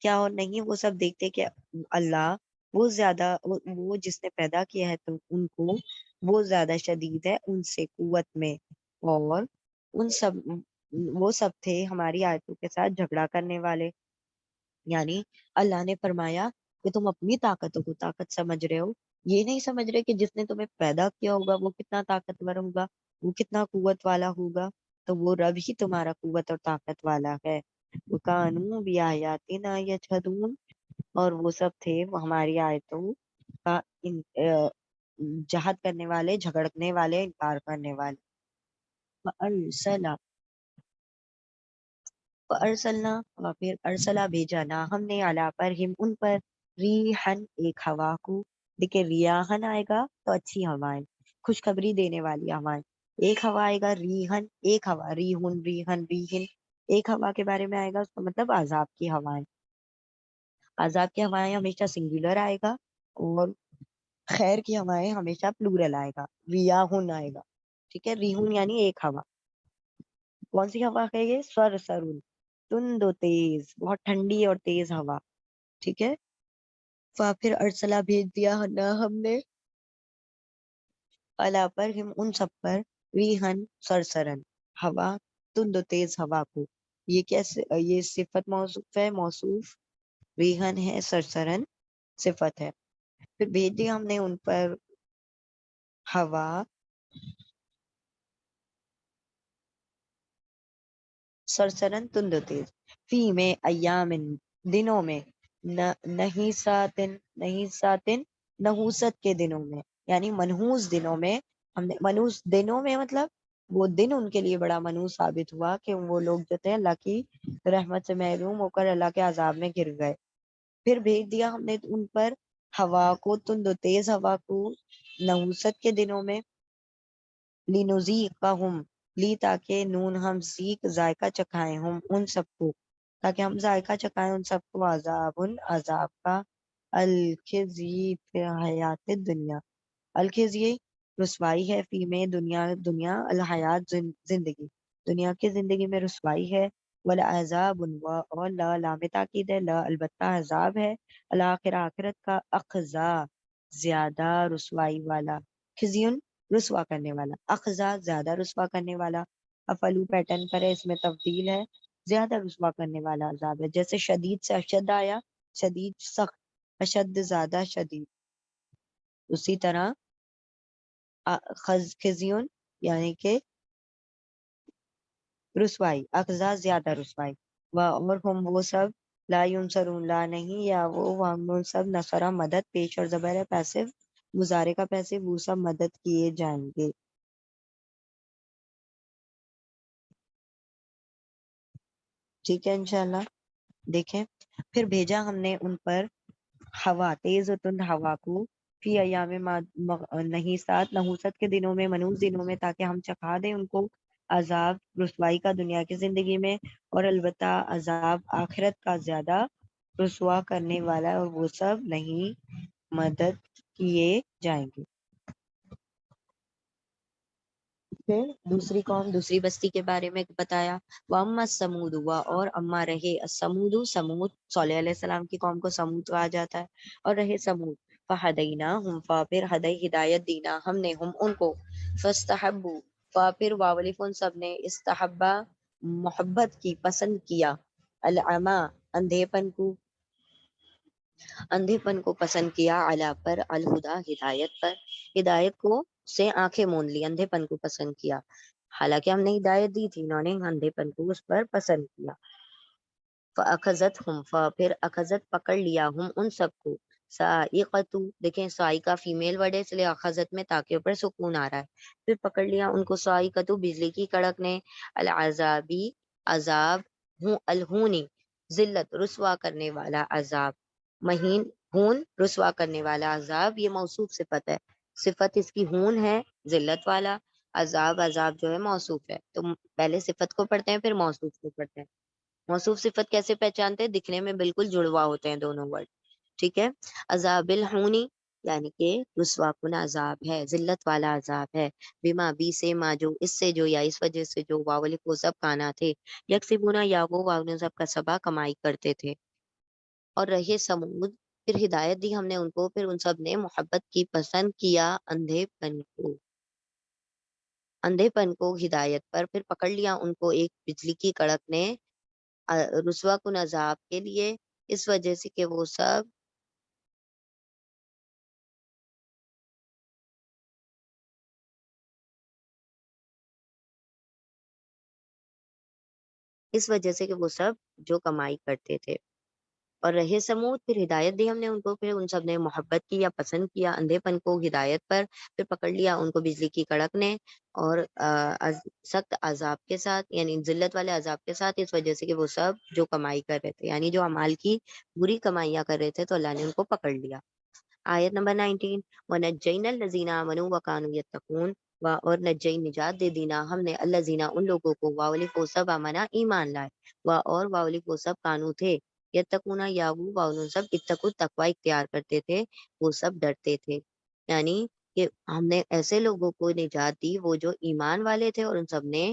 A: کیا اور نہیں وہ سب دیکھتے کہ اللہ وہ زیادہ، وہ جس نے پیدا کیا ہے تو ان کو، وہ زیادہ شدید ہے ان سے قوت میں، اور ان سب وہ سب تھے ہماری آیتوں کے ساتھ جھگڑا کرنے والے۔ یعنی اللہ نے فرمایا کہ تم اپنی طاقتوں کو طاقت سمجھ رہے ہو، یہ نہیں سمجھ رہے کہ جس نے تمہیں پیدا کیا ہوگا وہ کتنا طاقتور ہوگا، وہ کتنا قوت والا ہوگا، تو وہ رب ہی تمہارا قوت اور طاقت والا ہے۔ وَكَانُوا بِآيَاتِنَا يَجْحَدُونَ، اور وہ سب تھے وہ ہماری آیتوں کا جہاد کرنے والے، جھگڑنے والے، انکار کرنے والے۔ فَأَرْسَلْنَا، اور پھر ارسلہ بھیجا، نہ ہم نے، علی پر ہم ان پر، ریحن ایک ہوا کو، دیکھیں ریاحن آئے گا تو اچھی ہوائیں، خوشخبری دینے والی ہوائیں، ایک ہوا آئے گا ریحن، ایک ہوا، ریحن ریحن ریحن، ایک ہوا کے بارے میں آئے گا، اس کا مطلب عذاب کی ہوائیں، عذاب کی ہوائیں ہمیشہ سنگولر آئے گا، اور خیر کی ہوائیں ہمیشہ پلورل آئے گا، ریاحن آئے گا، ٹھیک ہے؟ ریحن یعنی ایک ہوا، کون سی ہوا ہے یہ؟ سر سرون، تند و تیز، بہت ٹھنڈی اور تیز ہوا، ٹھیک ہے؟ پھر ارسلہ بھیج دیا نہ ہم نے، الا پر ہم ان سب پر، ریحن سرسرن، ہوا، تند و تیز ہوا کو، یہ کیسے، یہ صفت موصوف ہے، موصوف ریحن ہے، سرسرن صفت ہے۔ پھر بھیج دیا ہم نے ان پر ہوا، سرسرن تند و تیز، فی میں ایام، دنوں میں، نحیساتن نحوست کے دنوں میں، یعنی منحوس دنوں میں، ہم نے منحوس دنوں میں مطلب وہ دن ان کے لیے بڑا منحوس ثابت ہوا کہ وہ لوگ جو تھے اللہ کی رحمت سے محروم ہو کر اللہ کے عذاب میں گر گئے۔ پھر بھیج دیا ہم نے ان پر ہوا کو، تند و تیز ہوا کو، نحوست کے دنوں میں، لِنُذِيقَهُمْ، لی تاکہ نون ہم ذیق ذائقہ چکھائیں، ہم ان سب کو، تاکہ ہم ذائقہ چکھائیں ان سب کو، عذاب کا، الخزی فی حیات دنیا، الخزی رسوائی ہے، فی میں دنیا، الحیات زندگی، دنیا کی زندگی میں رسوائی ہے، والعذاب، اور لا لام تاکید ہے، لا البتہ عذاب ہے، الآخرہ آخرت کا، اخزا زیادہ رسوائی والا، خزیون رسوا کرنے والا، اخذا زیادہ رسوا کرنے والا، افلو پیٹرن پر ہے، اس میں تبدیل ہے، زیادہ رسوا کرنے والا عذاب ہے. جیسے شدید سے اشد آیا، شدید سخت، اشد زیادہ شدید. اسی طرح خزیون یعنی کہ رسوائی، اقضا زیادہ رسوائی. اور ہم وہ سب لا ینصرون لا نہیں یا وہ سب نصرہ مدد، پیش اور زبر ہے پیسو، مضارع کا پیسو، وہ سب مدد کیے جائیں گے. ٹھیک ہے انشاءاللہ. دیکھیں پھر بھیجا ہم نے ان پر ہوا، تیز و تند ہوا کو، فی ایام نحیسات، نحوست کے دنوں میں، منوس دنوں میں، تاکہ ہم چکھا دیں ان کو عذاب رسوائی کا دنیا کی زندگی میں، اور البتہ عذاب آخرت کا زیادہ رسوا کرنے والا ہے، اور وہ سب نہیں مدد کیے جائیں گے. پھر دوسری قوم، دوسری بستی کے بارے میں بتایا، وَأَمَّا الثَّمُودُ اور اما رہے الثمود، سمود، صالح علیہ السلام کی قوم کو سمود کہا جاتا ہے، اور رہے سمود، فَهَدَيْنَاهُمْ پھر ہدایت دینا ہم نے ہم ان کو، فَاسْتَحَبُّوا پھر واولف ان سب نے استحبا محبت کی، پسند کیا، العما اندھے پن کو، اندھے پن کو پسند کیا، علا پر، الہدا ہدایت پر، ہدایت کو سے آنکھیں موند لی، اندھے پن کو پسند کیا، حالانکہ ہم نے ہدایت دی تھی، انہوں نے اندھے پن کو اس پر پسند کیا. فَأَخَذَتْهُمْ پھر اخذت پکڑ لیا ہم ان سب کو، سائقۃ دیکھیں سائی کا فیمیل ورڈ ہے اس لیے اخذت میں تاکہ پر سکون آ رہا ہے، پھر پکڑ لیا ان کو سائقۃ بجلی کی کڑک نے، العذابی عذاب، ہوں الہونی ذلت رسوا کرنے والا عذاب، مہین ہون رسوا کرنے والا عذاب، یہ موصوف صفت ہے، صفت اس کی ہون ہے ذلت والا، عذاب عذاب جو ہے موصوف ہے. تو پہلے صفت کو پڑھتے ہیں پھر موصوف کو پڑھتے ہیں. موصوف صفت کیسے پہچانتے ہیں؟ دکھنے میں بالکل جڑوا ہوتے ہیں دونوں ورڈ. ٹھیک ہے. عذاب الہونی یعنی کہ رسوا کن عذاب ہے، ذلت والا عذاب ہے، بما بی سے ما جو، اس سے جو، یا اس وجہ سے جو، واولف وہ سب کانا تھے، یکسبونا یا وہ واولف سب کا سبا کمائی کرتے تھے. اور رہے سمود پھر ہدایت دی ہم نے ان کو، پھر ان سب نے محبت کی، پسند کیا اندھے پن کو، اندھے پن کو ہدایت پر، پھر پکڑ لیا ان کو ایک بجلی کی کڑک نے، رسوا کن عذاب کے لیے، اس وجہ سے کہ وہ سب اس وجہ سے کہ وہ سب جو کمائی کرتے تھے. اور رہے سمود پھر ہدایت دی ہم نے ان کو، پھر ان سب نے محبت کی یا پسند کیا اندھے پن کو ہدایت پر، پھر پکڑ لیا ان کو بجلی کی کڑک نے، اور سخت عذاب کے ساتھ، یعنی ذلت والے عذاب کے ساتھ، اس وجہ سے کہ وہ سب جو کمائی کر رہے تھے، یعنی جو اعمال کی بری کمائیاں کر رہے تھے، تو اللہ نے ان کو پکڑ لیا. آیت نمبر 19، وَنَجَّيْنَا الَّذِينَ آمَنُوا وَكَانُوا يَتَّقُونَ اور نجئی نجات دے دینا ہم نے الذین ان لوگوں کو، واولف وہ سب آمنا ایمان لائے، اور واولف وہ سب کانو تھے، یتقونا یا وہ سب اتقو تقوی اختیار کرتے تھے، وہ سب ڈرتے تھے. یعنی کہ ہم نے ایسے لوگوں کو نجات دی وہ جو ایمان والے تھے، اور ان سب نے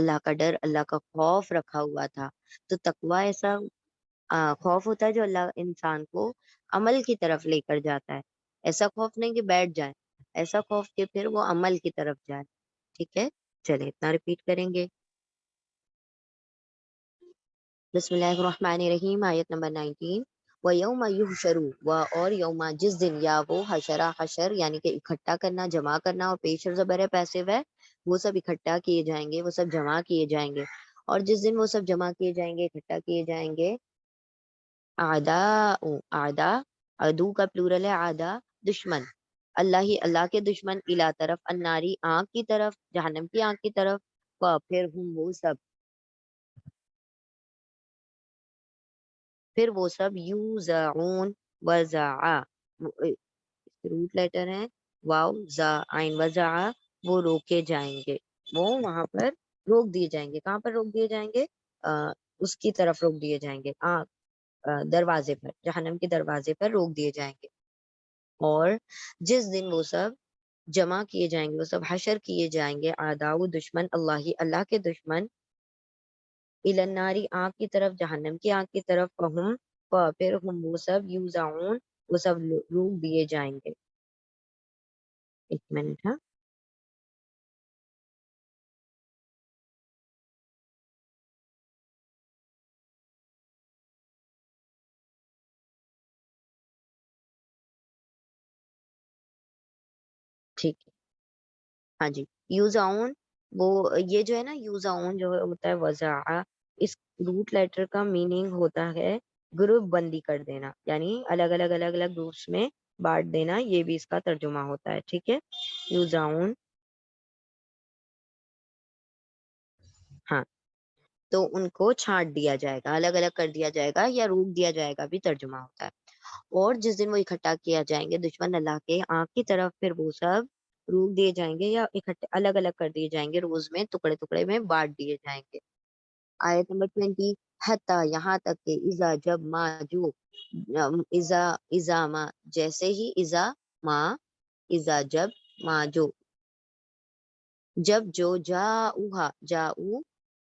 A: اللہ کا ڈر، اللہ کا خوف رکھا ہوا تھا. تو تقوی ایسا خوف ہوتا ہے جو اللہ انسان کو عمل کی طرف لے کر جاتا ہے، ایسا خوف نہیں کہ بیٹھ جائے، ایسا خوف کہ پھر وہ عمل کی طرف جائے. ٹھیک ہے. چلیں اتنا ریپیٹ کریں گے. بسم اللہ الرحمن الرحیم. آیت نمبر 19، وَيَوْمَ يُحْشَرُ اور یوم جس دن، یا وہ حشرہ حشر یعنی کہ اکٹھا کرنا، جمع کرنا، اور پیش اور زبر ہے پیسو ہے، وہ سب اکٹھا کیے جائیں گے، وہ سب جمع کیے جائیں گے. اور جس دن وہ سب جمع کیے جائیں گے، اکٹھا کیے جائیں گے، اعداء عدو کا پلورل ہے، اعداء دشمن، اللہ ہی اللہ کے دشمن، الا طرف، الناری آنکھ کی طرف، جہنم کی آنکھ کی طرف، پھر ہم وہ سب، پھر وہ سب یوزعون، وزع روٹ لیٹر ہیں، واو زا عین وزع، وہ روکے جائیں گے، وہ وہاں پر روک دیے جائیں گے. کہاں پر روک دیے جائیں گے؟ اس کی طرف روک دیے جائیں گے، دروازے پر، جہنم کے دروازے پر روک دیے جائیں گے. اور جس دن وہ سب جمع کیے جائیں گے، وہ سب حشر کیے جائیں گے، اعداء دشمن، اللہ کے دشمن، الی الناری آنکھ کی طرف، جہنم کی آنکھ کی طرف، پھر ہم وہ سب یوزعون، وہ سب روک دیے جائیں گے. ایک منٹ. ہاں ٹھیک ہے، ہاں جی، یوزاؤن، وہ یہ جو ہے نا یوزاؤن جو ہوتا ہے وضع، اس روٹ لیٹر کا میننگ ہوتا ہے گروپ بندی کر دینا، یعنی الگ الگ الگ الگ گروپس میں بانٹ دینا، یہ بھی اس کا ترجمہ ہوتا ہے، ٹھیک ہے، یوزاؤن، ہاں، تو ان کو چھانٹ دیا جائے گا، الگ الگ کر دیا جائے گا یا روک دیا جائے گا بھی ترجمہ ہوتا ہے۔ اور جس دن وہ اکٹھا کیا جائیں گے دشمن اللہ کے آنکھ کی طرف، پھر وہ سب روک دیے جائیں گے یا اکٹھے الگ الگ کر دیے جائیں گے، روز میں ٹکڑے ٹکڑے میں بانٹ دیے جائیں گے۔ آیت نمبر 20، حتی یہاں تک کہ اذا جب ما جو، اذا ما جیسے ہی، ما اذا جب ما جو، جب جو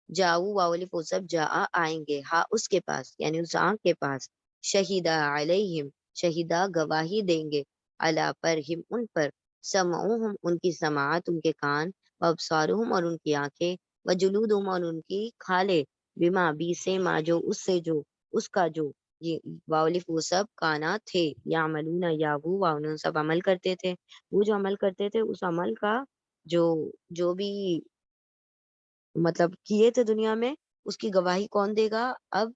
A: جاؤ واولی سب جا آئیں گے، ہاں اس کے پاس یعنی اس آنکھ کے پاس، شہیدہ علیہم شہیدہ گواہی دیں گے، علا پر ہم ان پر، سمعوہم ان کی سماعت ان کے کان، وابصارہم اور ان کی آنکھیں، وجلودہم اور ان کی کھالے، بما بی سے ما جو اس سے جو اس کا جو، یہ واولف وہ سب کانا تھے، یعملون یا وہ سب عمل کرتے تھے، وہ جو عمل کرتے تھے اس عمل کا جو جو بھی مطلب کیے تھے دنیا میں، اس کی گواہی کون دے گا؟ اب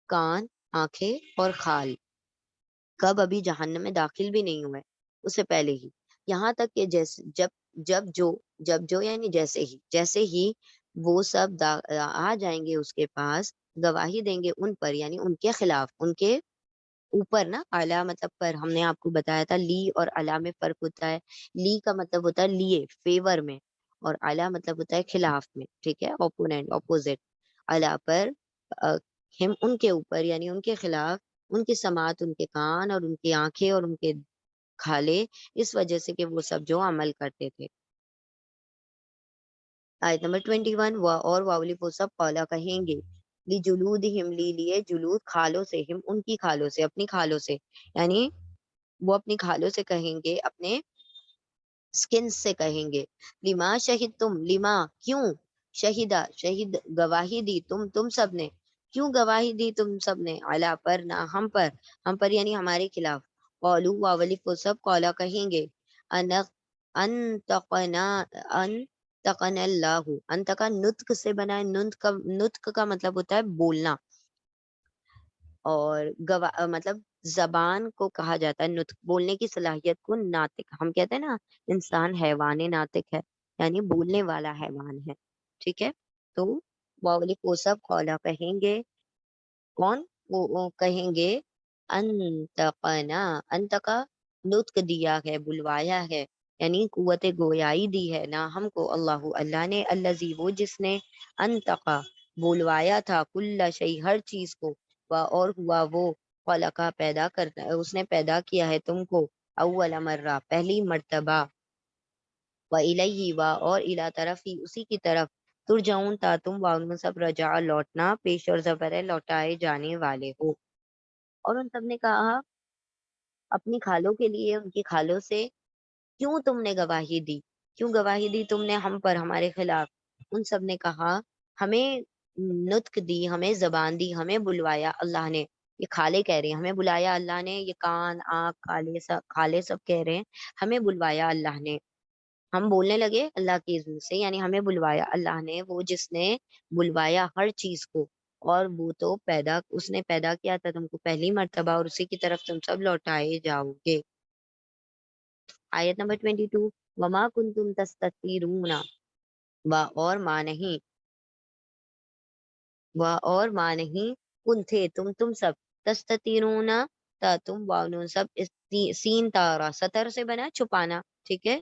A: کان، آنکھیں اور کھال، کب؟ ابھی جہنم میں داخل بھی نہیں ہوئے، اس سے پہلے ہی، یہاں تک کہ جیسے جب جو یعنی جیسے ہی وہ سب آ جائیں گے اس کے پاس، گواہی دیں گے ان پر یعنی ان کے خلاف، ان کے اوپر نا، اعلیٰ مطلب پر، ہم نے آپ کو بتایا تھا لی اور اعلیٰ میں فرق ہوتا ہے، لی کا مطلب ہوتا ہے لیے، فیور میں، اور اعلیٰ مطلب ہوتا ہے خلاف میں، ٹھیک ہے، اوپوننٹ، اپوزٹ، اعلیٰ پر، ہم ان کے اوپر یعنی ان کے خلاف، ان کی سماعت ان کے کان اور ان کی آنکھیں اور ان کے کھالے، اس وجہ سے کہ وہ سب جو عمل کرتے تھے۔ آیت نمبر 21، اور واولی وہ سب قولا کہیں گے، لی جلودہم لی لیے جلود کھالوں سے، ہم ان کی کھالوں سے، اپنی کھالوں سے، یعنی وہ اپنی کھالوں سے کہیں گے، اپنے سکن سے کہیں گے، لما شہید تم، لما کیوں، شہید گواہی دی تم سب نے، کیوں گواہی دی تم سب نے، علا پر نہ ہم پر یعنی ہمارے خلاف، قولو واولی وہ سب قولا کہیں گے، انتقنا انتقن اللہ، انتقا نطق سے بنا ہے، نطق کا مطلب ہوتا ہے بولنا، اور مطلب زبان کو کہا جاتا ہے نطق، بولنے کی صلاحیت کو ناطق، ہم کہتے ہیں نا انسان حیوان ناطق ہے، یعنی بولنے والا حیوان ہے، ٹھیک ہے، تو واولی کو سب قولا کہیں گے، کون؟ وہ کہیں گے، انتقنا، انتقا نطق دیا ہے، بلوایا ہے، یعنی قوت گویائی دی ہے نا ہم کو، اللہ نے، الذی وہ جس نے، انتقا بلوایا تھا، کل شیء ہر چیز کو، اور ہوا وہ، خلقا پیدا کرتا ہے، اس نے پیدا کیا ہے تم کو، اول مرہ پہلی مرتبہ، وَإِلَيْهِ اور الی طرف ہی اسی کی طرف، ترجعون تم واؤن سب رجع لوٹنا، پیش اور زبر ہے لوٹائے جانے والے ہو۔ اور ان سب نے کہا اپنی کھالوں کے لیے، ان کی کھالوں سے، کیوں تم نے گواہی دی، کیوں گواہی دی تم نے ہم پر، ہمارے خلاف؟ ان سب نے کہا ہمیں نطق دی، ہمیں زبان دی، ہمیں بلوایا اللہ نے، یہ کھالے کہہ رہے ہیں ہمیں بلایا اللہ نے، یہ کان، آنکھ، کھالے سب کہہ رہے ہیں ہمیں بلوایا اللہ نے، ہم بولنے لگے اللہ کی اذن سے، یعنی ہمیں بلوایا اللہ نے، وہ جس نے بلوایا ہر چیز کو، اور وہ تو اس نے پیدا کیا تھا تم کو پہلی مرتبہ، اور اسی کی طرف تم سب لوٹائے جاؤ گے۔ آیت نمبر 22، وما کنتم تستترون، اور ماں نہیں، اور ماں نہیں، کن تھے تم سب، تستترون تم واؤن سب، سین تارا سطر سے بنا چھپانا، ٹھیک ہے،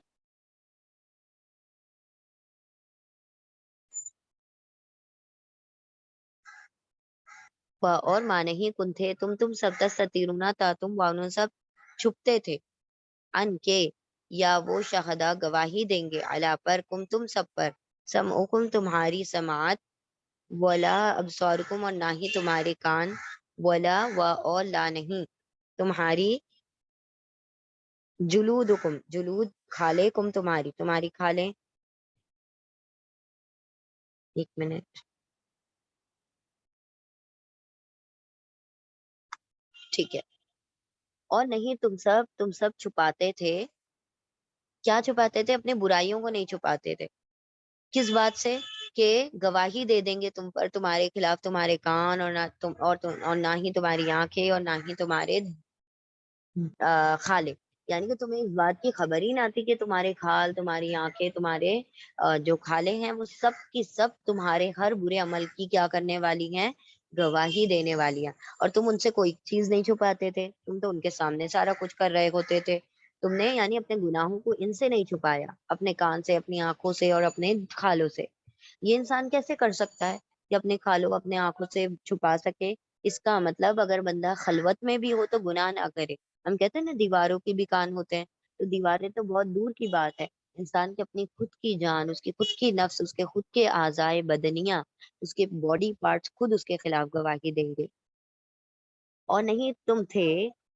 A: اور ماں نہیں، کن تھے تم سب، تستترون تم واؤن سب چھپتے تھے، ان کے، یا وہ شہدا گواہی دیں گے، علا پر تم سب پر، سمعکم تمہاری سماعت، ولا ابصارکم اور نہ ہی تمہارے کان، ولا اور لا نہیں تمہاری، جلودکم جلود کھالے، کم تمہاری کھالیں، ایک منٹ، ٹھیک ہے، اور نہیں تم سب چھپاتے تھے، کیا چھپاتے تھے؟ اپنے برائیوں کو نہیں چھپاتے تھے. کس بات سے؟ کہ گواہی دے دیں گے تم پر، تمہارے خلاف تمہارے کان، اور نہ تم اور نہ ہی تمہاری آنکھیں، اور نہ ہی تمہارے خالے. یعنی کہ تمہیں اس بات کی خبر ہی نہ تھی کہ تمہارے کھال، تمہاری آنکھیں، تمہارے جو کھالے ہیں وہ سب کی سب تمہارے ہر برے عمل کی کیا کرنے والی ہیں؟ گواہی دینے والی ہیں. اور تم ان سے کوئی چیز نہیں چھپاتے تھے، تم تو ان کے سامنے سارا کچھ کر رہے ہوتے تھے. تم نے یعنی اپنے گناہوں کو ان سے نہیں چھپایا، اپنے کان سے، اپنی آنکھوں سے، اور اپنے کھالوں سے. یہ انسان کیسے کر سکتا ہے کہ اپنے کھالوں، اپنے آنکھوں سے چھپا سکے؟ اس کا مطلب اگر بندہ خلوت میں بھی ہو تو گناہ نہ کرے. ہم کہتے ہیں نا دیواروں کے بھی کان ہوتے ہیں، تو دیواریں تو بہت دور کی بات ہے. انسان کی اپنی خود کی جان، اس کی خود کی نفس، اس کے خود کے اعضائے بدنیاں، اس کے باڈی پارٹس خود اس کے خلاف گواہی دیں گے. اور نہیں تم تھے،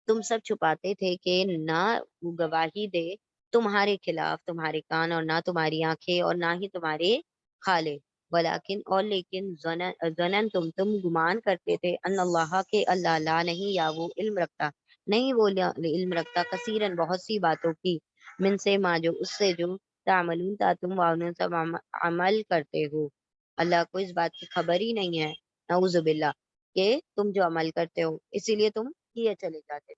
A: تم سب چھپاتے تھے کہ نہ وہ گواہی دے تمہارے خلاف تمہارے کان، اور نہ تمہاری آنکھیں، اور نہ ہی تمہارے کھالے. ولیکن اور لیکن ظنن تم گمان کرتے تھے ان اللہ کے اللہ لا نہیں، یا وہ علم رکھتا نہیں، وہ علم رکھتا کثیرن بہت سی باتوں کی، من سے ما جو اس سے جو تعملون تا تم وانون سب عمل کرتے ہو. اللہ کو اس بات کی خبر ہی نہیں ہے، نعوذ باللہ، کہ تم جو عمل کرتے ہو، اسی لیے تم کیے چلے جاتے.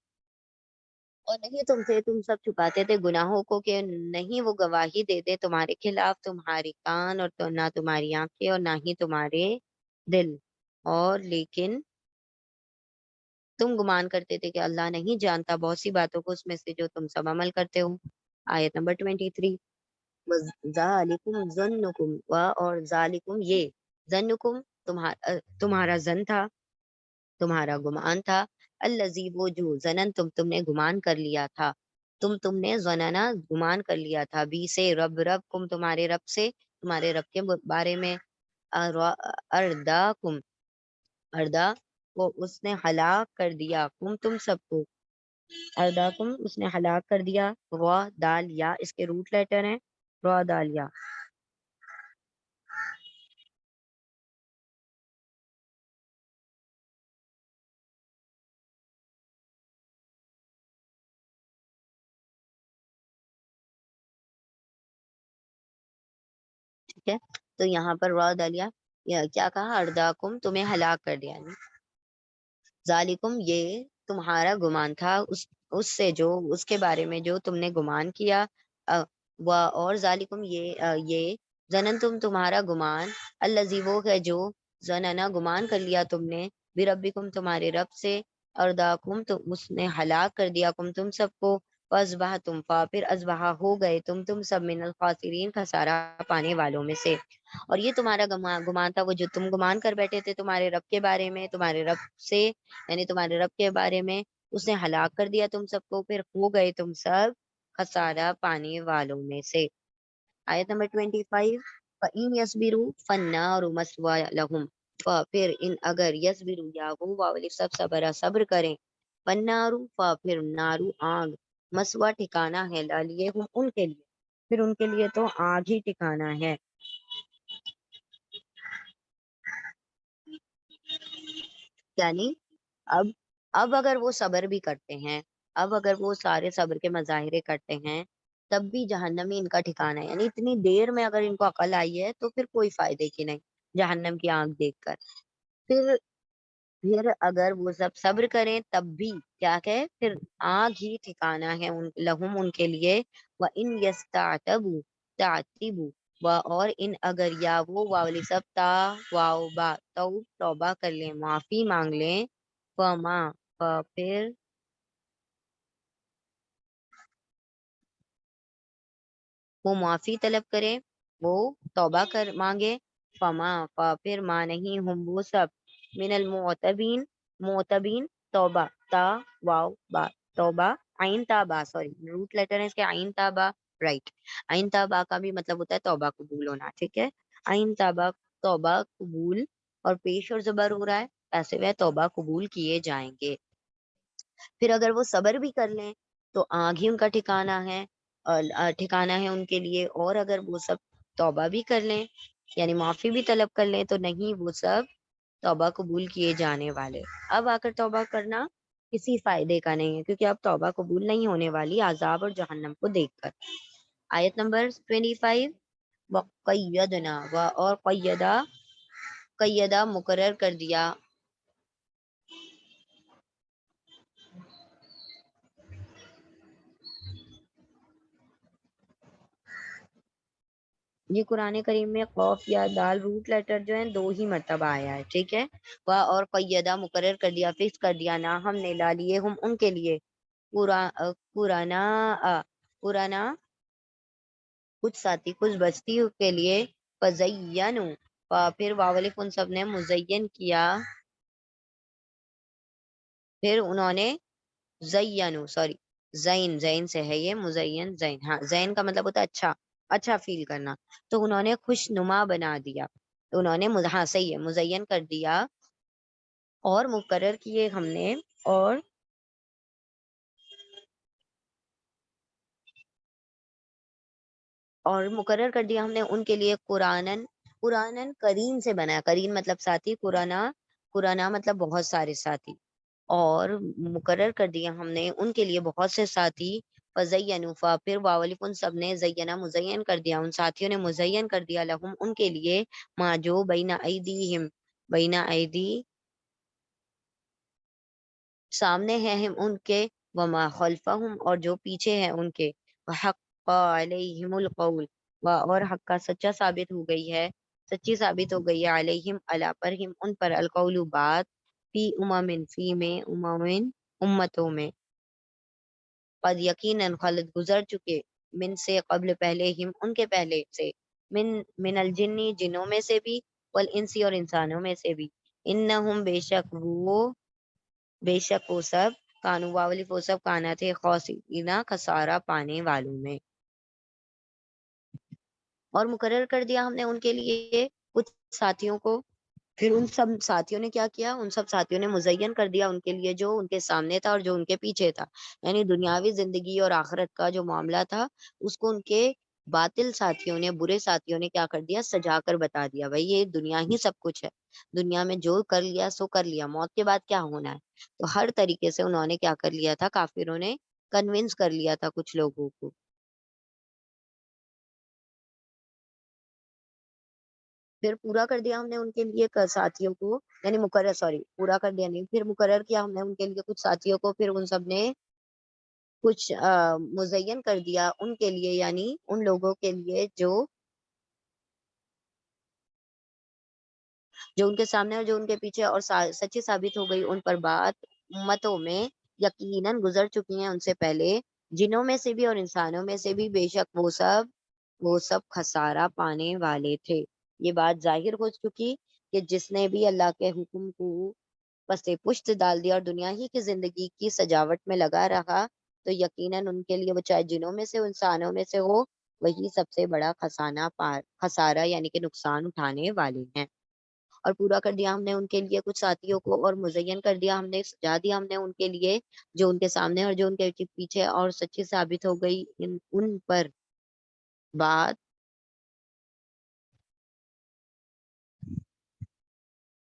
A: اور نہیں تم تھے، تم سب چھپاتے تھے گناہوں کو کہ نہیں وہ گواہی دے دے تمہارے خلاف تمہاری کان، اور تو نہ تمہاری آنکھیں، اور نہ ہی تمہارے دل. اور لیکن تم گمان کرتے تھے کہ اللہ نہیں جانتا بہت سی باتوں کو اس میں سے جو تم سب عمل کرتے ہو. آیت نمبر 23. ذالکم ظنکم، اور ذالکم یہ، ظنکم تمہارا ظن تھا، تمہارا گمان تھا، الذی وہ جو، تم نے گمان کر لیا تھا، تم نے ظننا گمان کر لیا تھا، بی سے رب کم تمہارے رب سے، تمہارے رب کے بارے میں، ارداکم، اردا کو اس نے ہلاک کر دیا، تم سب کو، ارداکم اس نے ہلاک کر دیا. را دال یا اس کے روٹ لیٹر ہیں، را دال یا. ٹھیک ہے، تو یہاں پر را دال یا کیا کہا؟ ارداکم تمہیں ہلاک کر دیا. ذالکم یہ تمہارا گمان تھا، اس سے جو، اس کے بارے میں جو تم نے گمان کیا. اور ذالکم یہ ظنن تمہارا گمان، الذی وہ ہے جو، ظننا گمان کر لیا تم نے، بربکم تمہارے رب سے، ارداکم تو اس نے ہلاک کر دیا تم سب کو. فاصبح تم پھر ازبہ ہو گئے تم سب من الخاسرین خسارہ پانے والوں میں سے. اور یہ تمہارا گمان تھا، وہ جو تم گمان کر بیٹھے تھے تمہارے رب کے بارے میں، تمہارے رب سے، یعنی تمہارے رب کے بارے میں، اس نے ہلاک کر دیا تم سب کو، پھر ہو گئے تم سب خسارہ پانے والوں میں سے. آیت نمبر 25. فَإِن يَصْبِرُوا فَالنَّارُ مَثْوًى لَهُمْ، پھر ان اگر یصبروا یا وہ والی سب صبر کریں، فَالنَّارُ پھر نارو آگ، مسوا ٹھکانا ہے، لالیے ہم ان کے لیے، پھر ان کے لیے تو آگ ہی ٹھکانا ہے. یعنی اب اگر وہ صبر بھی کرتے ہیں، اب اگر وہ سارے صبر کے مظاہرے کرتے ہیں، تب بھی جہنم ہی ان کا ٹھکانا ہے. یعنی اتنی دیر میں اگر ان کو عقل آئی ہے تو پھر کوئی فائدے کی نہیں جہنم کی آنکھ دیکھ کر. پھر اگر وہ سب صبر کریں تب بھی کیا کہ پھر آگ ہی ٹھکانا ہے لہم ان کے لیے. وَإِنْ يَسْتَعْتَبُوا تَعْتِبُوا، اور ان اگر یا وہ والی سب تا واؤ با توبہ کر لیں، معافی مانگ لیں، فما پھر وہ معافی طلب کریں، وہ توبہ کر مانگے، فما پھر ما نہیں ہم وہ سب من المعتبین، معتبین، توبہ تا واؤ با توبہ، عین تا با، سوری روٹ لیٹر ہے اس کے عین تا با، رائٹ. عین تا با کا بھی مطلب ہوتا ہے توبہ قبول ہونا. ٹھیک ہے، عین تا با توبہ قبول، اور پیش اور زبر ہو رہا ہے، ایسے وہ توبہ قبول کیے جائیں گے. پھر اگر وہ صبر بھی کر لیں تو آگ ہی ان کا ٹھکانا ہے، اور ٹھکانا ہے ان کے لیے. اور اگر وہ سب توبہ بھی کر لیں، یعنی معافی بھی طلب کر لیں، تو نہیں وہ سب توبہ قبول کیے جانے والے. اب آ کر توبہ کرنا کسی فائدے کا نہیں ہے، کیونکہ اب توبہ قبول نہیں ہونے والی عذاب اور جہنم کو دیکھ کر. آیت نمبر 25، وقیدنا اور قیدہ مقرر کر دیا. یہ قرآن کریم میں قوف یا دال روٹ لیٹر جو ہیں 2 ہی مرتبہ آیا ہے، ٹھیک ہے. اور قیدہ مقرر کر دیا، فکس کر دیا، نہ ہم نے لا لیے ہم ان کے لیے پرانا پرانا کچھ ساتھی، کچھ بستی کے لیے. فزینوا، پھر واولف ان سب نے مزین کیا، پھر انہوں نے سوری زین سے ہے یہ، مزین زین، ہاں زین کا مطلب ہوتا ہے اچھا، اچھا فیل کرنا. تو انہوں نے خوش نما بنا دیا، انہوں نے ہاں صحیح ہے، مزین کر دیا اور مقرر کیے ہم نے، اور مقرر کر دیا ہم نے ان کے لیے قرآنن کریم سے بنا. کریم مطلب ساتھی، قرآن مطلب بہت سارے ساتھی. اور مقرر کر دیا ہم نے ان کے لیے بہت سے ساتھی. فزینوا، پھر واولف ان سب نے زینہ مزین کر دیا، ان ساتھیوں نے مزین کر دیا، لہم ان کے لیے، ما جو بین ایدیہم، بین ایدی سامنے ہیں ہم ان کے، وما خلفہم اور جو پیچھے ہیں ان کے، وحق علیہم القول اور حق کا سچا ثابت ہو گئی ہے، سچی ثابت ہو گئی ہے، علیہم علی پر ہم ان پر، القول بات، فی امم فی میں امم امتوں میں، قد یقیناً خلد گزر چکے، من سے قبل پہلے ہم ان کے پہلے سے، من الجنی جنوں میں سے بھی، والانسی اور انسانوں میں سے بھی، انہم بے شک وہ سب، کانو واولف وہ سب کانا تھے، خاسرین خسارہ پانے والوں میں. اور مقرر کر دیا ہم نے ان کے لیے کچھ ساتھیوں کو، پھر ان سب ساتھیوں نے کیا کیا، ان سب ساتھیوں نے مزین کر دیا ان کے لیے جو ان کے سامنے تھا اور جو ان کے پیچھے تھا، یعنی دنیاوی زندگی اور آخرت کا جو معاملہ تھا اس کو ان کے باطل ساتھیوں نے، برے ساتھیوں نے کیا کر دیا، سجا کر بتا دیا، بھائی یہ دنیا ہی سب کچھ ہے، دنیا میں جو کر لیا سو کر لیا، موت کے بعد کیا ہونا ہے. تو ہر طریقے سے انہوں نے کیا کر لیا تھا، کافروں نے کنونس کر لیا تھا کچھ لوگوں کو. پھر پورا کر دیا ہم نے ان کے لیے ساتھیوں کو، یعنی مقرر، سوری پورا کر دیا نہیں، پھر مقرر کیا ہم نے ان کے لیے کچھ ساتھیوں کو، پھر ان سب نے کچھ مزین کر دیا ان کے لیے، یعنی ان لوگوں کے لیے جو ان کے سامنے اور جو ان کے پیچھے، اور سچی ثابت ہو گئی ان پر بات، امتوں میں یقیناً گزر چکی ہیں ان سے پہلے، جنوں میں سے بھی اور انسانوں میں سے بھی، بے شک وہ سب خسارہ پانے والے تھے. یہ بات ظاہر ہو چکی کہ جس نے بھی اللہ کے حکم کو پس پشت ڈال دیا اور دنیا ہی کی زندگی کی سجاوٹ میں لگا رہا، تو یقیناً ان کے لیے، وہ چاہے جنوں میں سے انسانوں میں سے ہو، وہی سب سے بڑا خسارہ یعنی کہ نقصان اٹھانے والے ہیں. اور پورا کر دیا ہم نے ان کے لیے کچھ ساتھیوں کو، اور مزین کر دیا ہم نے، سجا دیا ہم نے ان کے لیے جو ان کے سامنے اور جو ان کے پیچھے، اور سچی ثابت ہو گئی ان پر بات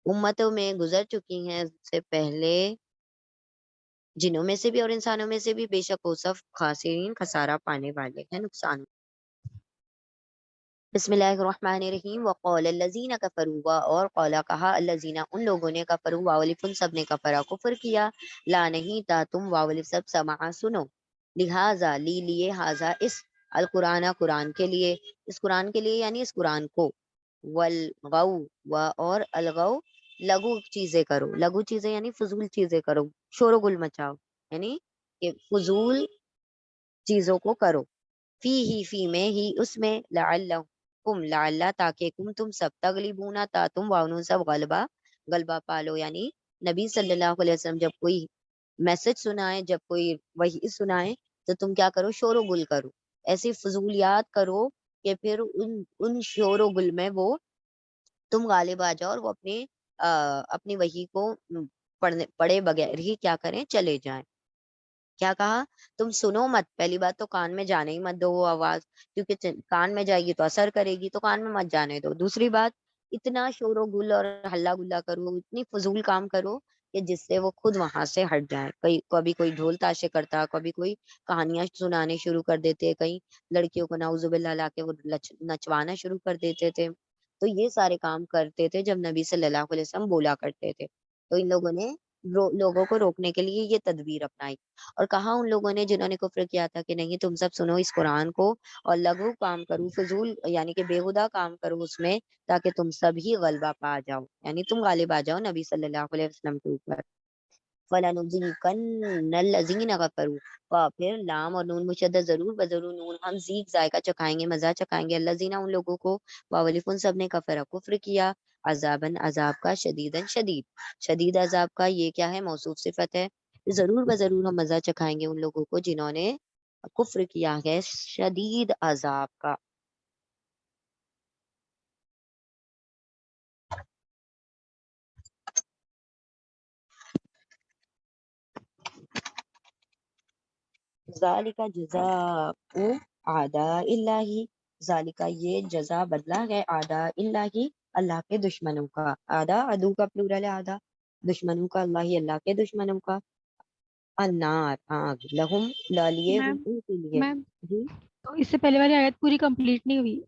A: امتوں میں گزر چکی ہیں سے پہلے، جنوں میں سے بھی اور انسانوں میں سے بھی، بے شک وہ سب خاسرین خسارہ پانے والے ہیں، نقصان. بسم اللہ الرحمن الرحیم. وقال الذین کفروا اور قولا کہا، الذین ان لوگوں نے، کفروا واولف ان سب نے، کفرا کفر کیا، لا نہیں تا تم واولف سب، سمعا سنو، لہذا لیے ہاذا اس، القرآن قرآن کے لیے، اس قرآن کے لیے یعنی اس قرآن کو، والغو اور الغو لغو چیزیں کرو، لغو چیزیں یعنی فضول چیزیں کرو، شور و گل مچاؤ، یعنی کہ فضول چیزوں کو کرو، فی میں ہی اس میں، لعل تاکہ تم سب، تغلبونا تا تم واؤن سب غلبہ پالو، یعنی نبی صلی اللہ علیہ وسلم جب کوئی میسج سنائے، جب کوئی وحی سنائے، تو تم کیا کرو، شور و گل کرو، ایسی فضولیات کرو کہ پھر ان شور و گل میں وہ تم غالب آ جاؤ، اور وہ اپنی وحی کو پڑھے بغیر ہی کیا کریں، چلے جائیں. کیا کہا، تم سنو مت، پہلی بات تو کان میں جانے ہی مت دو وہ آواز، کیونکہ کان میں جائے گی تو اثر کرے گی، تو کان میں مت جانے دو. دوسری بات، اتنا شور و گل اور ہلہ گلا کرو، اتنی فضول کام کرو کہ جس سے وہ خود وہاں سے ہٹ جائیں. کبھی کوئی ڈھول تاشے کرتا, کبھی کوئی کہانیاں سنانے شروع کر دیتے, کئی لڑکیوں کو نعوذ باللہ لا کے وہ نچوانا شروع کر دیتے تھے. تو یہ سارے کام کرتے تھے جب نبی صلی اللہ علیہ وسلم بولا کرتے تھے. تو ان لوگوں نے لوگوں کو روکنے کے لیے یہ تدبیر اپنائی. اور کہا ان لوگوں نے جنہوں نے کفر کیا تھا کہ نہیں تم سب سنو اس قرآن کو اور لغو کام کرو, فضول یعنی کہ بےہودہ کام کرو اس میں, تاکہ تم سب ہی غلبہ پا جاؤ, یعنی تم غالب آ جاؤ نبی صلی اللہ علیہ وسلم کے اوپر. فَلَنُذِيقَنَّ الَّذِينَ كَفَرُوا, اور پھر لام اور نون مشدد ضرور بضرور نون ہم ذیق ذائقہ چکھائیں گے, مزہ چکھائیں گے, الذین ان لوگوں کو, واولف ان سب نے کفر کیا, عذابن عذاب کا, شدیدن شدید شدید عذاب کا. یہ کیا ہے؟ موصوف صفت ہے. ضرور بضرور ہم مزہ چکھائیں گے ان لوگوں کو جنہوں نے کفر کیا ہے شدید عذاب کا. ذالک جزاء اعداء اللہ, ذالک یہ جزا بدلہ ہے, اعداء اللہ اللہ کے دشمنوں کا. اعداء عدو کا پلورل ہے, اعداء دشمنوں کا, اللہ کے دشمنوں کا. النار آگ, لہم لالیے ہم
B: میم
A: ان کے لیے.
B: میم
A: جی
B: تو اس سے پہلے والی آیت پوری کمپلیٹ نہیں ہوئی.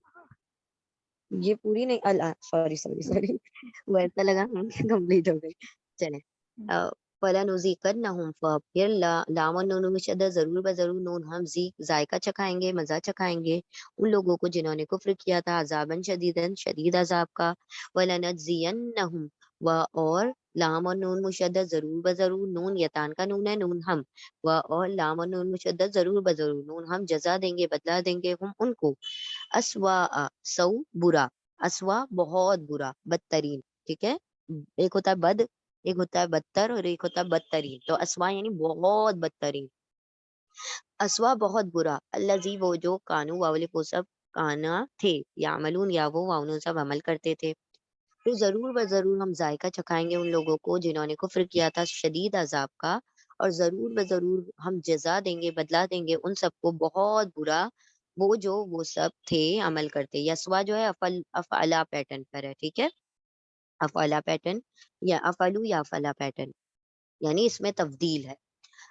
A: یہ پوری نہیں, اللہ سوری سوری سوری, وہ ایسا لگا کمپلیٹ ہو گئی. چلیں, فَلَنُذِيقَنَّهُمْ, پھر لام اور نون مشدد ضرور بضرور نون ہم ذائقہ چکھائیں گے, مزہ چکھائیں گے ان لوگوں کو جنہوں نے کفر کیا تھا, عذاباً شدیداً شدید عذاب کا. وَلَنَجْزِيَنَّهُمْ, اور لام اور نون مشدد ضرور بضرور نون یتان کا نون ہے, نون ہم, اور لام اور نون مشدد ضرور بضرور نون ہم جزا دیں گے, بدلا دیں گے ہم ان کو. اسوا سو برا, اسوا بہت برا, بدترین. ٹھیک ہے, ایک ہوتا ہے بد, ایک ہوتا ہے بدتر, اور ایک ہوتا ہے بدترین. تو اسوا یعنی بہت بدترین, اسوا بہت برا. الذی وہ جو, کانو واولے کو سب کانا تھے, یعملون یا وہ واؤنو سب عمل کرتے تھے. پھر ضرور بضرور ہم ذائقہ چکھائیں گے ان لوگوں کو جنہوں نے کفر کیا تھا شدید عذاب کا, اور ضرور بضرور ہم جزا دیں گے, بدلا دیں گے ان سب کو بہت برا, وہ جو وہ سب تھے عمل کرتے. یسوا جو ہے افعلا پیٹرن پر ہے. ٹھیک ہے, افعلا پیٹرن یا افعلو یا افعلا پیٹرن, یعنی اس میں تفضیل ہے.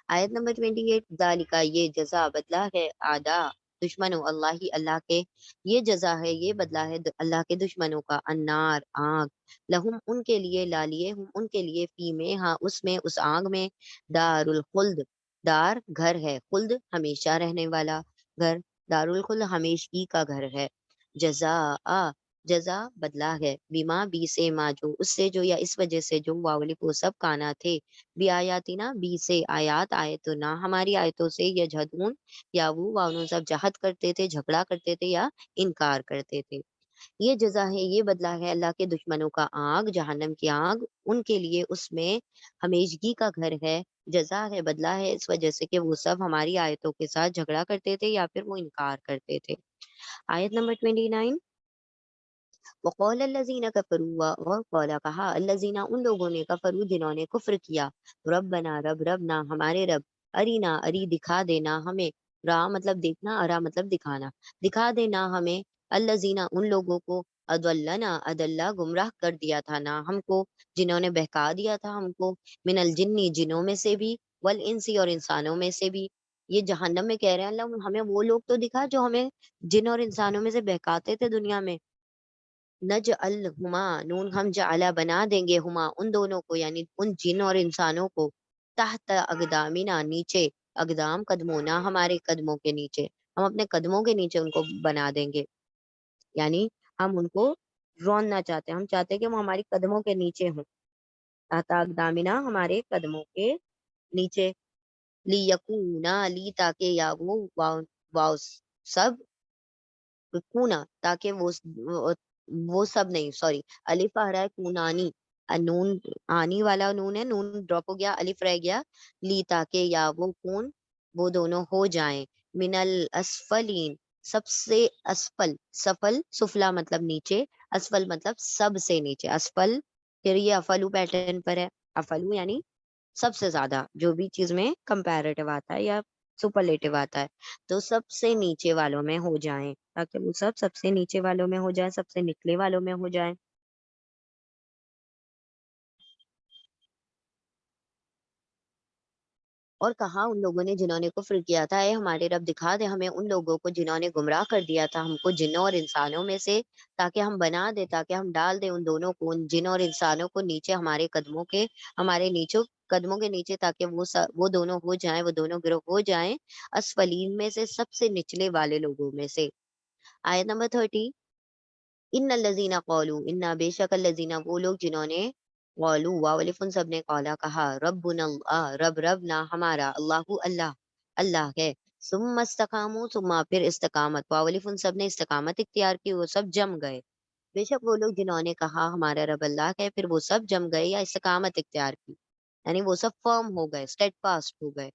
A: آیت نمبر 28, ذالکا یہ جزا بدلہ ہے, آدا دشمنوں, اللہ کے, یہ جزا ہے, یہ بدلہ ہے اللہ کے دشمنوں کا. النار آگ, لہم ان کے لیے, لالیے ہم ان کے لیے, فی میں ہاں اس میں, اس آگ میں, دار الخلد, دار گھر ہے, خلد ہمیشہ رہنے والا گھر, دار الخلد ہمیشگی کا گھر ہے. جزا جزا بدلہ ہے, بیما بی سے, ما جو اس سے جو, یا اس وجہ سے جو, واولی کو سب کانا تھے, بی آیاتی نا, بی سے آیات آئے تو نہ ہماری آیتوں سے, یا جھدون یا وہ واؤنو سب جہد کرتے تھے, جھگڑا کرتے تھے یا انکار کرتے تھے. یہ جزا ہے, یہ بدلہ ہے اللہ کے دشمنوں کا, آگ جہنم کی آگ ان کے لیے, اس میں ہمیشگی کا گھر ہے. جزا ہے, بدلہ ہے اس وجہ سے کہ وہ سب ہماری آیتوں کے ساتھ جھگڑا کرتے تھے یا پھر وہ انکار کرتے تھے. آیت نمبر 29, وقال الذین کفروا, اور قولا کہا, الذین ان لوگوں نے, کفروا جنہوں نے کفر کیا, ربنا ربنا ہمارے رب, ارینا اری دکھا دینا ہمیں, را مطلب دیکھنا, ارا مطلب دکھانا, دکھا دینا ہمیں, الذین ان لوگوں کو, ادلنا ادلہ گمراہ کر دیا تھا نا ہم کو, جنہوں نے بہکا دیا تھا ہم کو, من الجنی جنوں میں سے بھی, والانسی اور انسانوں میں سے بھی. یہ جہنم میں کہہ رہے ہیں اللہ ہمیں وہ لوگ تو دکھا جو ہمیں جن اور انسانوں میں سے بہکاتے تھے دنیا میں. نجعلہما نون ہم جعلا بنا دیں گے, ہما ان دونوں کو, یعنی ان جن اور انسانوں کو, تحت اقدامنا نیچے, اقدام قدموں نہ ہمارے قدموں کے نیچے, ہم اپنے قدموں کے نیچے ان کو بنا دیں گے, یعنی ہم ان کو روننا چاہتے ہیں, ہم چاہتے ہیں کہ وہ ہماری قدموں کے نیچے ہوں, تحت اقدامنا ہمارے قدموں کے نیچے. لی یکونا لی تاکہ, یا وہ واؤ سب, کونا تاکہ وہ سب نہیں, سوری الف آ رہا ہے, کونانی, نون آنی والا نون ہے, نون ڈراپ ہو گیا, الف رہ گیا, لی تاکہ, یا وہ کون, وہ دونوں ہو جائیں, من الاسفلین سب سے اسفل, سفل سفلا مطلب نیچے, اسفل مطلب سب سے نیچے, اسفل. پھر یہ افلو پیٹرن پر ہے, افلو یعنی سب سے زیادہ, جو بھی چیز میں کمپیریٹیو آتا ہے یا سپرلیٹو آتا ہے, تو سب سے نیچے والوں میں ہو جائیں, تاکہ وہ سب سے نیچے والوں میں ہو جائیں, سب سے نچلے والوں میں ہو جائیں. اور کہا ان لوگوں نے جنہوں نے کفر کیا تھا، اے ہمارے رب دکھا دے ہمیں ان لوگوں کو جنہوں نے گمراہ کر دیا تھا ہم کو جنوں اور انسانوں میں سے، تاکہ ہم بنا دے، تاکہ ہم ڈال دیں ان دونوں کو، ان جنوں اور انسانوں کو نیچے ہمارے قدموں کے، ہمارے نیچے قدموں کے نیچے، تاکہ وہ دونوں ہو جائیں، وہ دونوں گروہ ہو جائیں اسفلین میں سے، سب سے نچلے والے لوگوں میں سے۔ آیت نمبر 30، ان الذین قالوا، ان بے شک الذین وہ لوگ جنہوں نے، قالوا واو الف سب نے، قالا کہا، ربنا اللہ رب رب نہ ہمارا، اللہ اللہ اللہ ہے، ثم استقاموا ثم پھر استقامت، واو الف سب نے استقامت اختیار کی، وہ سب جم گئے۔ بے شک وہ لوگ جنہوں نے کہا ہمارا رب اللہ ہے، پھر وہ سب جم گئے یا استقامت اختیار کی، یعنی وہ سب فرم ہو گئے، اسٹیڈ فاسٹ ہو گئے۔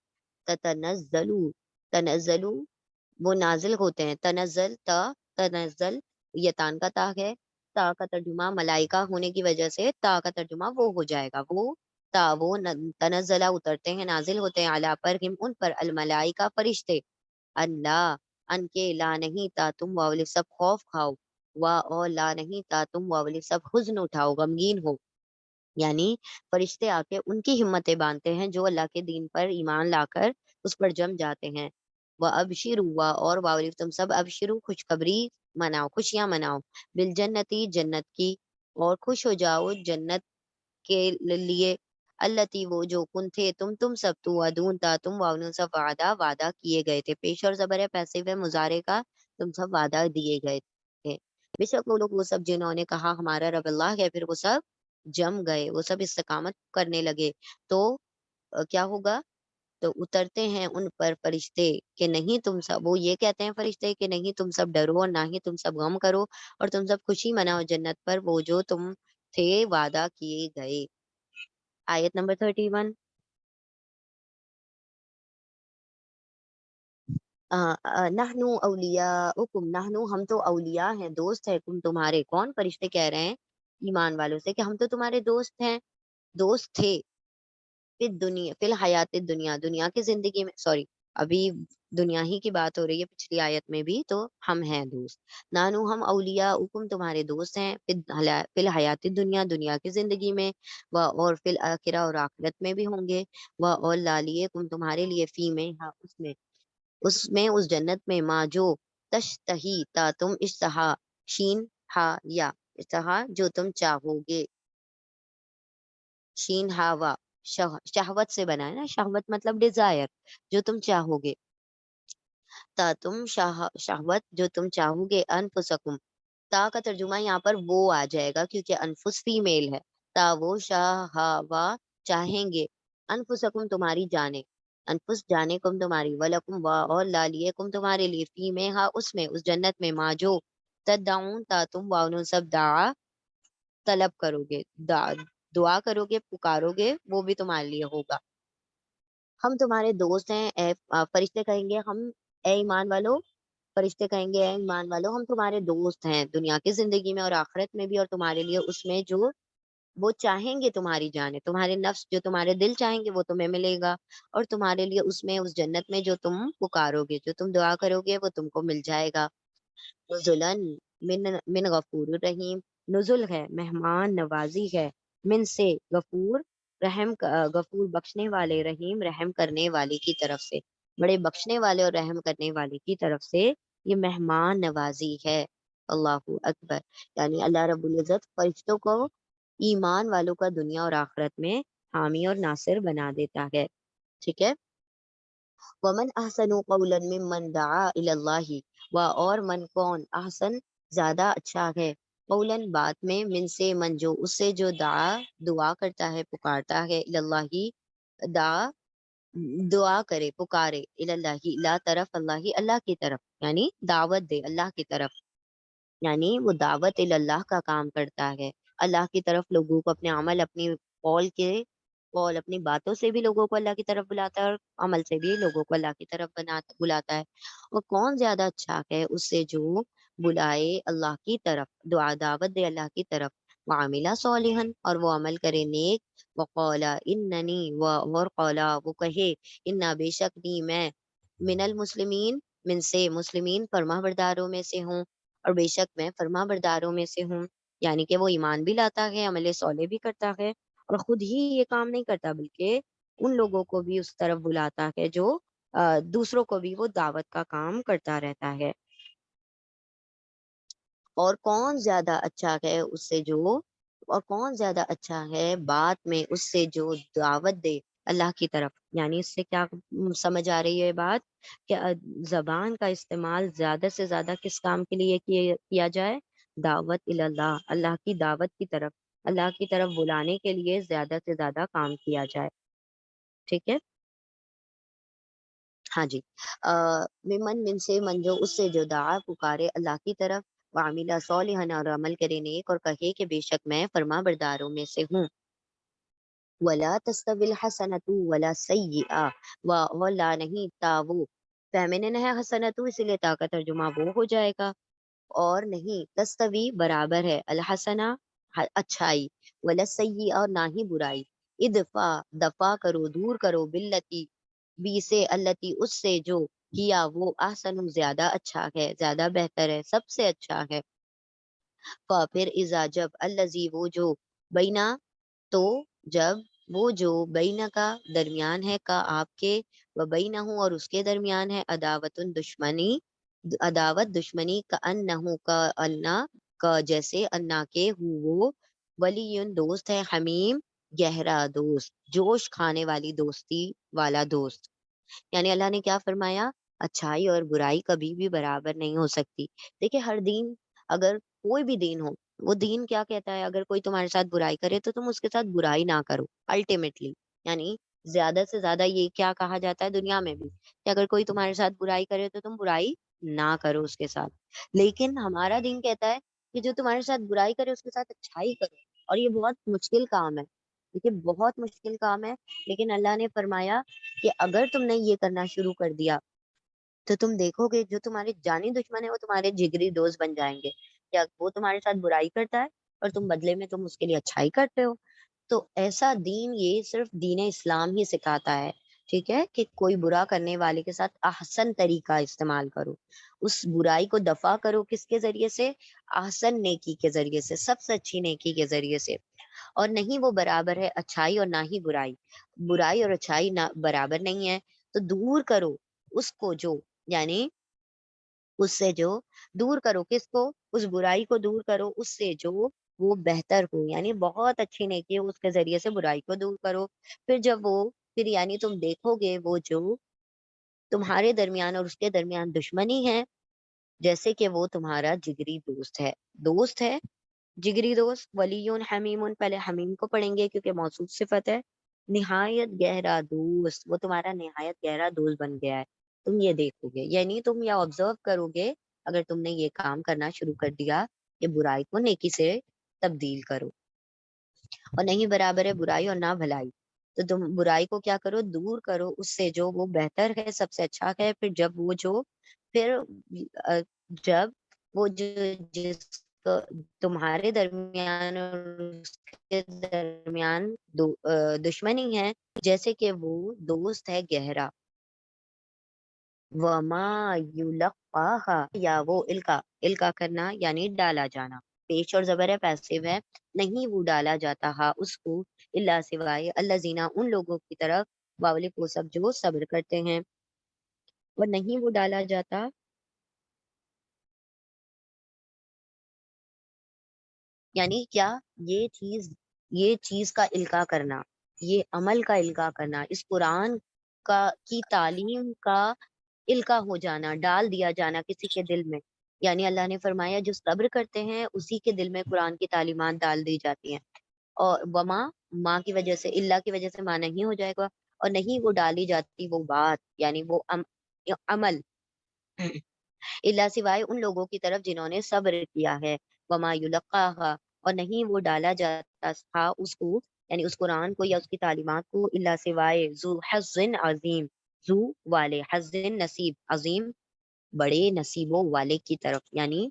A: تتنزلوا، تنزلوا وہ نازل ہوتے ہیں، تنزل تا، تنزل یہ تان کا تا ہے، تا کا ترجمہ ملائکہ ہونے کی وجہ سے تا کا ترجمہ وہ ہو جائے گا، وہ تا وہ تنزلہ اترتے ہیں، نازل ہوتے ہیں، علی پر ہم ان پر، الملائکہ فرشتے، اللہ ان کے، لا نہیں تا تم واولے سب خوف کھاؤ، وا اور لا نہیں تا تم واولے سب حزن اٹھاؤ، غمگین ہو، یعنی فرشتے آ کے ان کی ہمتیں باندھتے ہیں جو اللہ کے دین پر ایمان لا کر اس پر جم جاتے ہیں۔ وہ ابشروا اور واولف تم سب ابشرو خوشخبری مناؤ، خوشیاں مناؤ، بالجنتی جنت کی، اور خوش ہو جاؤ جنت کے لیے، التی وہ جو کن تھے تم سب تو ادون تا تم واؤن سب وعدہ کیے گئے تھے، پیش اور زبر ہے پیسے و مضارع کا، تم سب وعدہ دیے گئے تھے۔ بے شک وہ لوگ وہ سب جنہوں نے کہا ہمارا رب اللہ ہے، پھر وہ سب جم گئے، وہ سب استقامت کرنے لگے، تو کیا ہوگا؟ تو اترتے ہیں ان پر فرشتے کہ نہیں تم سب، وہ یہ کہتے ہیں فرشتے کہ نہیں تم سب ڈرو اور نہ ہی تم سب غم کرو، اور تم سب خوشی مناؤ جنت پر وہ جو تم تھے وعدہ کیے گئے۔ آیت نمبر 31، نحنو اولیاؤکم، نحنو ہم تو اولیاء ہیں، دوست ہے، تم تمہارے، کون؟ فرشتے کہہ رہے ہیں ایمان والوں سے کہ ہم تو تمہارے دوست ہیں، دوست تھے، فی دنیا فی الحیات دنیا، دنیا کی زندگی میں، سوری ابھی دنیا ہی کی بات ہو رہی ہے پچھلی آیت میں بھی، تو ہم ہیں دوست، نانو ہم اولیاء حکم تمہارے دوست ہیں، فی الحیات دنیا، دنیا کی زندگی میں، اور فی الآخرہ اور آخرت میں بھی ہوں گے، اور لالیے تم تمہارے لیے، فی میں ہاں اس میں اس جنت میں، ماں جو تشتہی تا تم اشتہا، شین ہا یا اشتہا جو تم چاہو گے، شین ہاوا شہوت سے بنا ہے نا، شہوت مطلب ڈیزائر، جو تم چاہو گے، تا تم شہوت جو تم چاہو گے، انفسکم، تا کا ترجمہ یہاں پر وہ آ جائے گا کیونکہ انفس فیمیل ہے، تا وہ شاہوا چاہیں گے، انفسکم تمہاری جانیں، انفس جانے کم تمہاری، ولکم وا اور لالیے کم تمہارے لیے، فی میں ہاں اس میں اس جنت میں، ماں جو تدعون تا تم واؤن سب دعا طلب کرو گے، دعا کرو گے، پکارو گے، وہ بھی تمہارے لیے ہوگا۔ ہم تمہارے دوست ہیں، فرشتے کہیں گے ہم، اے ایمان والو، فرشتے کہیں گے اے ایمان والو ہم تمہارے دوست ہیں دنیا کی زندگی میں اور آخرت میں بھی، اور تمہارے لیے اس میں جو وہ چاہیں گے تمہاری جانیں، تمہارے نفس جو تمہارے دل چاہیں گے وہ تمہیں ملے گا، اور تمہارے لیے اس میں اس جنت میں جو تم پکارو گے، جو تم دعا کرو گے، وہ تم کو مل جائے گا۔ نزلن من غفور الرحیم، نزل ہے مہمان نوازی ہے، من سے غفور، رحم غفور بخشنے والے، رحیم رحم کرنے والے کی طرف سے، بڑے بخشنے والے اور رحم کرنے والے کی طرف سے یہ مہمان نوازی ہے۔ اللہ اکبر، یعنی اللہ رب العزت فرشتوں کو ایمان والوں کا دنیا اور آخرت میں حامی اور ناصر بنا دیتا ہے، ٹھیک ہے۔ ومن احسن قولا ممن دعا الی اللہ، و اور من کون، احسن زیادہ اچھا ہے، قولاً بات میں، من سے من جو اس سے جو دعا کرتا ہے، پکارتا ہے، الی اللہ دعا دعا کرے، پکارے، الی اللہ لا طرف اللہ، اللہ کی طرف، یعنی دعوت دے اللہ کی طرف، یعنی وہ دعوت اللہ کا کام کرتا ہے، اللہ کی طرف لوگوں کو اپنے عمل، اپنی قول اپنی باتوں سے بھی لوگوں کو اللہ کی طرف بلاتا ہے، اور عمل سے بھی لوگوں کو اللہ کی طرف بلاتا ہے۔ اور کون زیادہ اچھا ہے اس سے جو بلائے اللہ کی طرف، دعوت دے اللہ کی طرف، وعملہ صالحا اور وہ عمل کرے نیک، وقولا اننی اور قولا وہ کہے، انا بے شک نہیں میں، من المسلمین من سے مسلمین فرما برداروں میں سے ہوں، اور بے شک میں فرما برداروں میں سے ہوں، یعنی کہ وہ ایمان بھی لاتا ہے، عمل صالح بھی کرتا ہے، اور خود ہی یہ کام نہیں کرتا بلکہ ان لوگوں کو بھی اس طرف بلاتا ہے جو دوسروں کو بھی وہ دعوت کا کام کرتا رہتا ہے۔ اور کون زیادہ اچھا ہے اس سے جو اور کون زیادہ اچھا ہے بات میں اس سے جو دعوت دے اللہ کی طرف۔ یعنی اس سے کیا سمجھ آ رہی ہے بات کہ زبان کا استعمال زیادہ سے زیادہ کس کام کے لیے کیا جائے؟ دعوت اللہ، اللہ کی دعوت کی طرف، اللہ کی طرف بلانے کے لیے زیادہ سے زیادہ کام کیا جائے۔ ٹھیک ہے، ہاں جی۔ من سے من جو اس سے جو دعا پکارے اللہ کی طرف، وعملہ صالحا اور عمل کرے نیک، اور کہے کہ بے شک میں فرما برداروں میں سے ہوں۔ ولا تستوی الحسنۃ ولا سیئہ، ولا نہیں تا وہ، فیمنن ہے حسنۃ اسی لیے تا کا ترجمہ وہ ہو جائے گا، اور نہیں تستوی برابر ہے الحسنہ اچھائی، ولا سیئہ اور نہ ہی برائی، ادفع دفع کرو دور کرو باللتی بی سے التی اس سے جو کیا وہ احسن زیادہ اچھا ہے، زیادہ بہتر ہے، سب سے اچھا ہے۔ پھر اذا جب الذی وہ جو بینا تو جب وہ جو بینا کا درمیان ہے کا آپ کے و بینہ اور اس کے درمیان ہے عداوت دشمنی، عداوت دشمنی کا انہو کا انا کا جیسے انا کے وہ ولی دوست ہے، حمیم گہرا دوست، جوش کھانے والی دوستی والا دوست۔ یعنی اللہ نے کیا فرمایا؟ اچھائی اور برائی کبھی بھی برابر نہیں ہو سکتی۔ دیکھیں ہر دین، اگر کوئی بھی دین ہو، وہ دین کیا کہتا ہے؟ اگر کوئی تمہارے ساتھ برائی کرے تو تم اس کے ساتھ برائی نہ کرو الٹیمیٹلی۔ یعنی زیادہ سے زیادہ یہ کیا کہا جاتا ہے دنیا میں بھی کہ اگر کوئی تمہارے ساتھ برائی کرے تو تم برائی نہ کرو اس کے ساتھ۔ لیکن ہمارا دین کہتا ہے کہ جو تمہارے ساتھ برائی کرے اس کے ساتھ اچھائی کرو، اور یہ بہت مشکل کام ہے، دیکھیے بہت مشکل کام ہے، لیکن اللہ نے فرمایا کہ اگر تم نے یہ کرنا شروع کر دیا تو تم دیکھو گے جو تمہارے جانی دشمن ہے وہ تمہارے جگری دوست بن جائیں گے، یا وہ تمہارے ساتھ برائی کرتا ہے اور تم بدلے میں تم اس کے لیے اچھائی کرتے ہو۔ تو ایسا دین یہ صرف دین اسلام ہی سکھاتا ہے، ٹھیک ہے، کہ کوئی برا کرنے والے کے ساتھ احسن طریقہ استعمال کرو، اس برائی کو دفع کرو، کس کے ذریعے سے؟ احسن نیکی کے ذریعے سے، سب سے اچھی نیکی کے ذریعے سے۔ اور نہیں وہ برابر ہے اچھائی اور نہ ہی برائی، برائی اور اچھائی نہ برابر نہیں ہے، تو دور کرو اس کو جو، یعنی اس سے جو دور کرو، کس کو؟ اس برائی کو دور کرو اس سے جو وہ بہتر ہو، یعنی بہت اچھی نیکی ہے اس کے ذریعے سے برائی کو دور کرو۔ پھر جب وہ پھر یعنی تم دیکھو گے وہ جو تمہارے درمیان اور اس کے درمیان دشمنی ہے، جیسے کہ وہ تمہارا جگری دوست ہے، دوست ہے جگری دوست، ولیون حمیمون، پہلے حمیم کو پڑھیں گے کیونکہ موصوف صفت ہے، نہایت گہرا دوست، وہ تمہارا نہایت گہرا دوست بن گیا ہے۔ تم یہ دیکھو گے، یعنی تم یہ آبزرو کرو گے اگر تم نے یہ کام کرنا شروع کر دیا کہ برائی کو نیکی سے تبدیل کرو، اور نہیں برابر ہے برائی اور نہ بھلائی، تو تم برائی کو کیا کرو؟ دور کرو اس سے جو وہ بہتر ہے، سب سے اچھا ہے۔ پھر جب وہ جو پھر جب وہ جو جس تمہارے درمیان اور اس کے درمیان دشمنی ہے، جیسے کہ وہ دوست ہے گہرا، وما یلقاہا، یا وہ القا کرنا یعنی ڈالا جانا، پیش اور زبر ہے، پیسو ہے، نہیں وہ ڈالا جاتا ہا اس کو، اللہ سوائے الذین ان لوگوں کی طرف، باولک وہ سب جو صبر کرتے ہیں، اور نہیں وہ ڈالا جاتا یعنی کیا؟ یہ چیز کا القاء کرنا، یہ عمل کا القاء کرنا، اس قرآن کی تعلیم کا القاء ہو جانا، ڈال دیا جانا کسی کے دل میں۔ یعنی اللہ نے فرمایا جو صبر کرتے ہیں اسی کے دل میں قرآن کی تعلیمات ڈال دی جاتی ہیں، اور وما ماں کی وجہ سے، اللہ کی وجہ سے ماں نہیں ہو جائے گا، اور نہیں وہ ڈالی جاتی وہ بات، یعنی وہ عمل اللہ سوائے ان لوگوں کی طرف جنہوں نے صبر کیا ہے، وما یلقاها، اور نہیں وہ ڈالا جاتا تھا اس کو، یعنی اس قرآن کو یا اس کی تعلیمات کو، اللہ سوائے ذو حظ عظیم، ذو والے، حظ نصیب، عظیم بڑے نصیبوں والے کی طرف، یعنی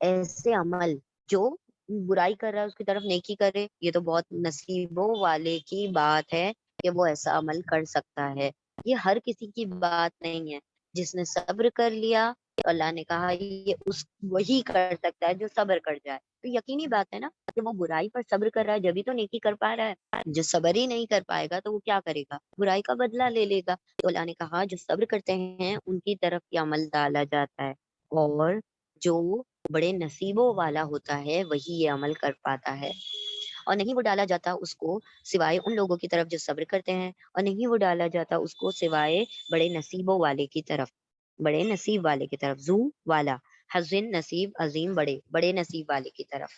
A: ایسے عمل جو برائی کر رہا ہے اس کی طرف نیکی کرے، یہ تو بہت نصیبوں والے کی بات ہے کہ وہ ایسا عمل کر سکتا ہے، یہ ہر کسی کی بات نہیں ہے۔ جس نے صبر کر لیا تو اللہ نے کہا یہ وہی کر سکتا ہے جو صبر کر جائے. تو یقینی بات ہے نا کہ وہ برائی پر صبر کر رہا ہے جبھی تو نیکی کر پا رہا ہے. جو صبر ہی نہیں کر پائے گا تو وہ کیا کرے گا؟ برائی کا بدلہ لے لے گا. تو اللہ نے کہا جو صبر کرتے ہیں ان کی طرف یہ عمل ڈالا جاتا ہے، اور جو بڑے نصیبوں والا ہوتا ہے وہی یہ عمل کر پاتا ہے. اور نہیں وہ ڈالا جاتا اس کو سوائے ان لوگوں کی طرف جو صبر کرتے ہیں، اور نہیں وہ ڈالا جاتا اس کو سوائے بڑے نصیبوں والے کی طرف، بڑے نصیب والے کی طرف. زو والا، حزن نصیب، عظیم بڑے، بڑے نصیب والے کی طرف.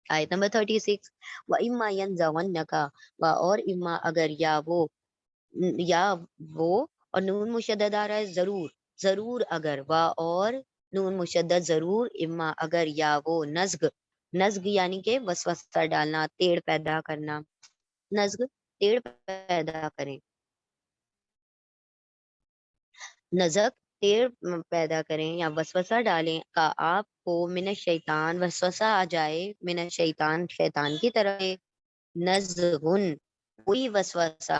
A: آیت نمبر 36. وَإِمَّا يَنزَغَنَّكَ، اور اما اگر یا وہ اور نون مشدد آ رہا ہے ضرور، ضرور اگر، اور نون مشدد ضرور، اما اگر یا وہ نزغ، نزغ یعنی کہ وسوسہ ڈالنا، تیڑ پیدا کرنا. نزغ تیڑ پیدا کریں، نزغ تیڑ پیدا کریں یا وسوسہ ڈالیں کا آپ کو من الشیطان، وسوسہ آ جائے من الشیطان، شیطان کی طرف. نزغن کوئی وسوسہ،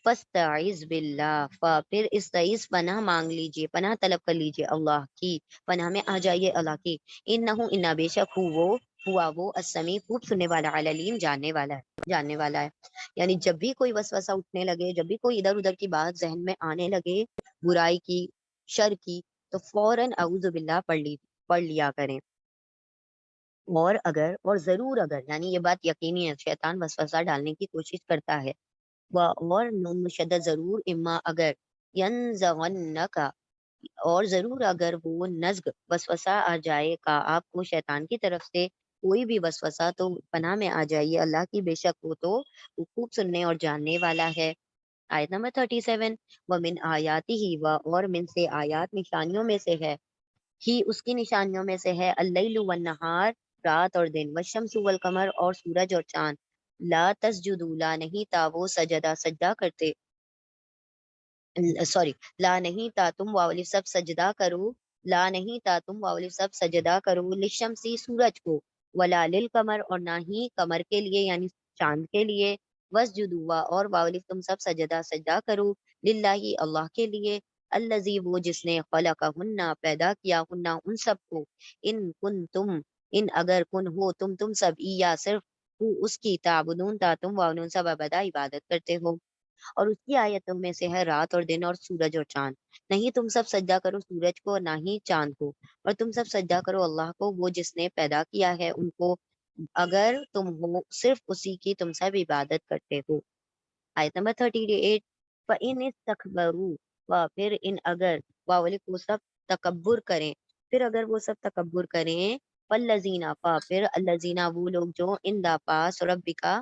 A: فاستعذ باللہ، پھر استعیذ پناہ مانگ لیجئے، پناہ طلب کر لیجئے اللہ کی، پناہ میں آ جائیے اللہ کی. انہو انا بے شک ہوا وہ السمیع خوب سننے والا، العلیم جاننے والا ہے، جاننے والا ہے. یعنی جب بھی کوئی وسوسہ اٹھنے لگے، جب بھی کوئی ادھر ادھر کی بات ذہن میں آنے لگے، برائی کی، شر کی، تو فوراً اعوذ باللہ پڑھ لیا کریں. اور اگر، اور ضرور اگر، یعنی یہ بات یقینی ہے شیطان وسوسہ ڈالنے کی کوشش کرتا ہے. اور نون مشدد ضرور، اما اگر، ینزغنک، اور ضرور اگر وہ نزغ وسوسہ آ جائے کا آپ کو شیطان کی طرف سے، کوئی بھی وسوسہ، تو پناہ میں آ جائیے اللہ کی، بے شک وہ تو وہ خوب سننے اور جاننے والا ہے. آیت نمبر 37. ومن آیاتی ہی، اور من سے آیات نشانیوں میں سے ہے، ہی اس کی نشانیوں میں سے ہے، اللیل والنہار رات اور دن، والشمس والقمر اور سورج اور چاند. لا تسجدوا، لا نہیں تا وہ سجدہ کرتے، سوری، لا نہیں تا تم واولف سب سجدہ کرو، لا نہیں تا تم واولف سب سجدہ کرو، للشمسی سورج کو، ولا للقمر اور نہ ہی قمر کے لیے یعنی چاند کے لیے، وسجدوا اور واولف تم سب سجدہ کرو، للہ اللہ کے لیے، الذی وہ جس نے خلقہن پیدا کیا، ہن ان سب کو، ان کن تم، ان اگر کن ہو تم سب، یا صرف اس کی، تعبدون تا تم واؤن سب ابدا عبادت کرتے ہو. اور اس کی آیتوں میں سے ہے رات اور دن اور سورج اور چاند. نہیں تم سب سجدہ کرو سورج کو، نہ ہی چاند کو، اور تم سب سجدہ کرو اللہ کو، وہ جس نے پیدا کیا ہے ان کو، اگر تم ہو صرف اسی کی تم سب عبادت کرتے ہو. آیت نمبر 38. فَإِنِ اسْتَكْبَرُوا، پھر ان اگر، وہ سب تکبر کریں، پھر اگر وہ سب تکبر کریں، فَالَّذِينَ، پھر الَّذِينَ وہ لوگ جو، اندہ پاس، ربکا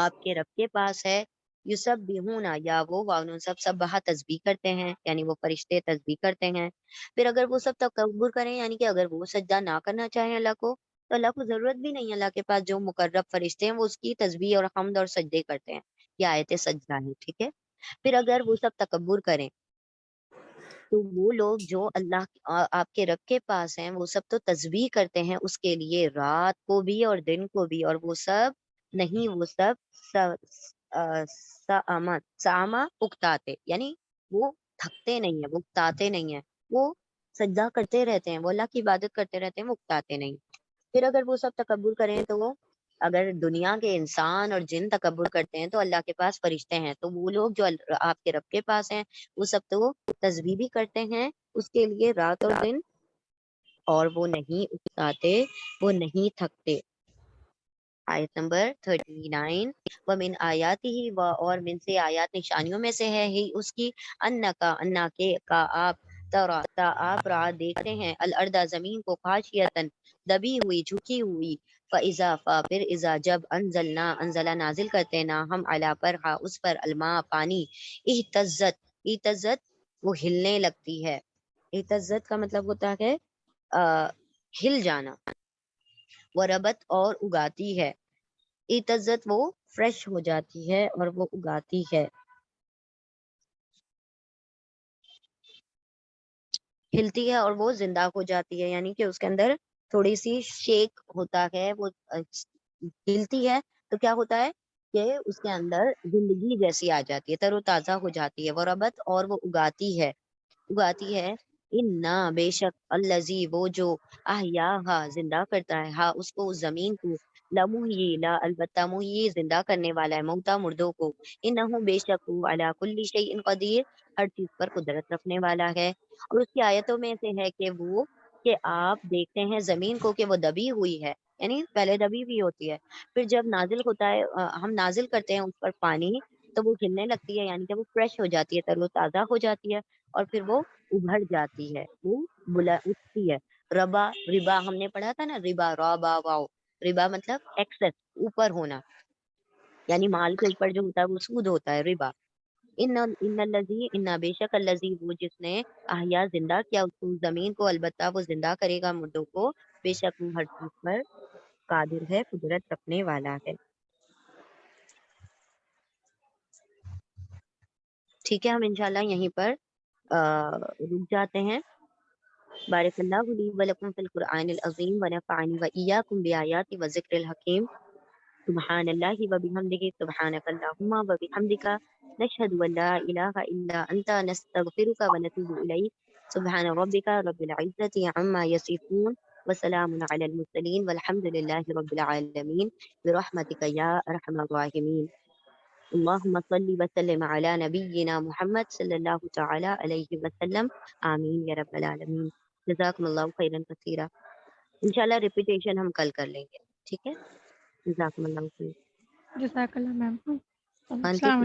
A: آپ کے رب کے پاس ہے، یسبحون، یا وہ واؤن سب بہا تسبیح کرتے ہیں، یعنی وہ فرشتے تسبیح کرتے ہیں. پھر اگر وہ سب تکبر کریں، یعنی کہ اگر وہ سجدہ نہ کرنا چاہیں اللہ کو، تو اللہ کو ضرورت بھی نہیں ہے، اللہ کے پاس جو مقرب فرشتے ہیں وہ اس کی تسبیح اور حمد اور سجدے کرتے ہیں. یہ آیت سجدہ ہے، ٹھیک ہے. پھر اگر وہ سب تکبر کریں تو وہ لوگ جو اللہ آپ کے رب کے پاس ہیں وہ سب تو تسبیح کرتے ہیں اس کے لیے، رات کو بھی اور دن کو بھی، اور وہ سب نہیں، وہ سب ساما اکتاتے، یعنی وہ تھکتے نہیں ہیں، وہ اکتاتے نہیں ہیں، وہ سجدہ کرتے رہتے ہیں، وہ اللہ کی عبادت کرتے رہتے ہیں، وہ اکتاتے نہیں. پھر اگر وہ سب تکبر کریں تو وہ، اگر دنیا کے انسان اور جن تکبر کرتے ہیں تو اللہ کے پاس فرشتے ہیں، تو وہ لوگ جو آپ کے رب کے پاس ہیں وہ سب تو تسبیح بھی کرتے ہیں اس کے لیے رات اور دن، اور وہ نہیں اکتاتے، وہ نہیں تھکتے. آیت نمبر 39. وَمِنْ آیَاتِهِ، اور من سے آیات نشانیوں میں سے ہے ہی اس کی، انا کے کا آپ، تا آپ را دیکھتے ہیں، الارض زمین کو، خاشیتن دبی ہوئی، جھکی ہوئی، فَإِذَا پھر اذا جب، انزلہ نازل کرتے نا ہم، علا پر، ہا اس پر، الماء پانی، اہتزت وہ ہلنے لگتی ہے. اہتزت کا مطلب ہوتا ہے ہل جانا. وہ ربت اور اگاتی ہے، اہتزت وہ فریش ہو جاتی ہے اور وہ اگاتی ہے، ہلتی ہے اور وہ زندہ ہو جاتی ہے، یعنی کہ اس کے اندر تھوڑی سی شیک ہوتا ہے، وہ ہلتی ہے تو کیا ہوتا ہے کہ اس کے اندر زندگی جیسی آ جاتی ہے، تر و تازہ ہو جاتی ہے. وہ ربت اور وہ اگاتی ہے انا بے شک الذی وہ جو احیاہا زندہ کرتا ہے ہا اس کو، اس زمین کو، لمحیی لا البتہ محیی زندہ کرنے والا ہے، موتا مردوں کو، انہو بے شک وہ علی کل شیء قدیر ہر چیز پر قدرت رکھنے والا ہے۔ اور اس کی آیتوں میں سے ہے کہ وہ کہ آپ دیکھتے ہیں زمین کو کہ وہ دبی ہوئی ہے، یعنی پہلے دبی ہوئی ہوتی ہے، پھر جب نازل ہوتا ہے ہم نازل کرتے ہیں اس پر پانی تو وہ کھلنے لگتی ہے، یعنی کہ وہ فریش ہو جاتی ہے، تر و تازہ ہو جاتی ہے، اور پھر وہ ابھر جاتی ہے، وہ اٹھتی ہے۔ ربا ہم نے پڑھا تھا نا، ربا رابا واؤ، ربا مطلب ایکسس، اوپر ہونا، یعنی مال کے اوپر جو ہوتا ہے وہ سود ہوتا ہے، ربا۔ ان بے شک الذی وہ جس نے احیا زندہ کیا اس کو، زمین کو، البتہ وہ زندہ کرے گا مردوں کو، بے شک وہ ہر چیز پر قادر ہے، قدرت رکھنے والا ہے۔ ٹھیک ہے، ہم انشاءاللہ یہیں پر رک جاتے ہیں۔ بارک اللہ لی ولکم فی القرآن العظیم ونفعنی وإیاکم بآیات وذکر الحکیم۔ سبحان اللہ وبحمدہ، سبحانک اللہم وبحمدک، نشہد ان لا الہ الا انت، نستغفرک ونتوب الیک۔ سبحان ربک رب العزت عما یصفون، وسلام علی المرسلین، والحمد للہ رب العالمین، برحمتک یا ارحم الراحمین۔ اللہم صلی وسلم علی نبینا محمد صلی اللہ تعالی علیہ وسلم، آمین یا رب العالمین۔ جزاکم اللہ خیرا کثیرا۔ انشاءاللہ ریپیٹیشن ہم کل کر لیں گے، ٹھیک ہے؟ جزاکم اللہ خیر۔
B: جزاک اللہ میم۔
A: ہاں جی۔
B: السلام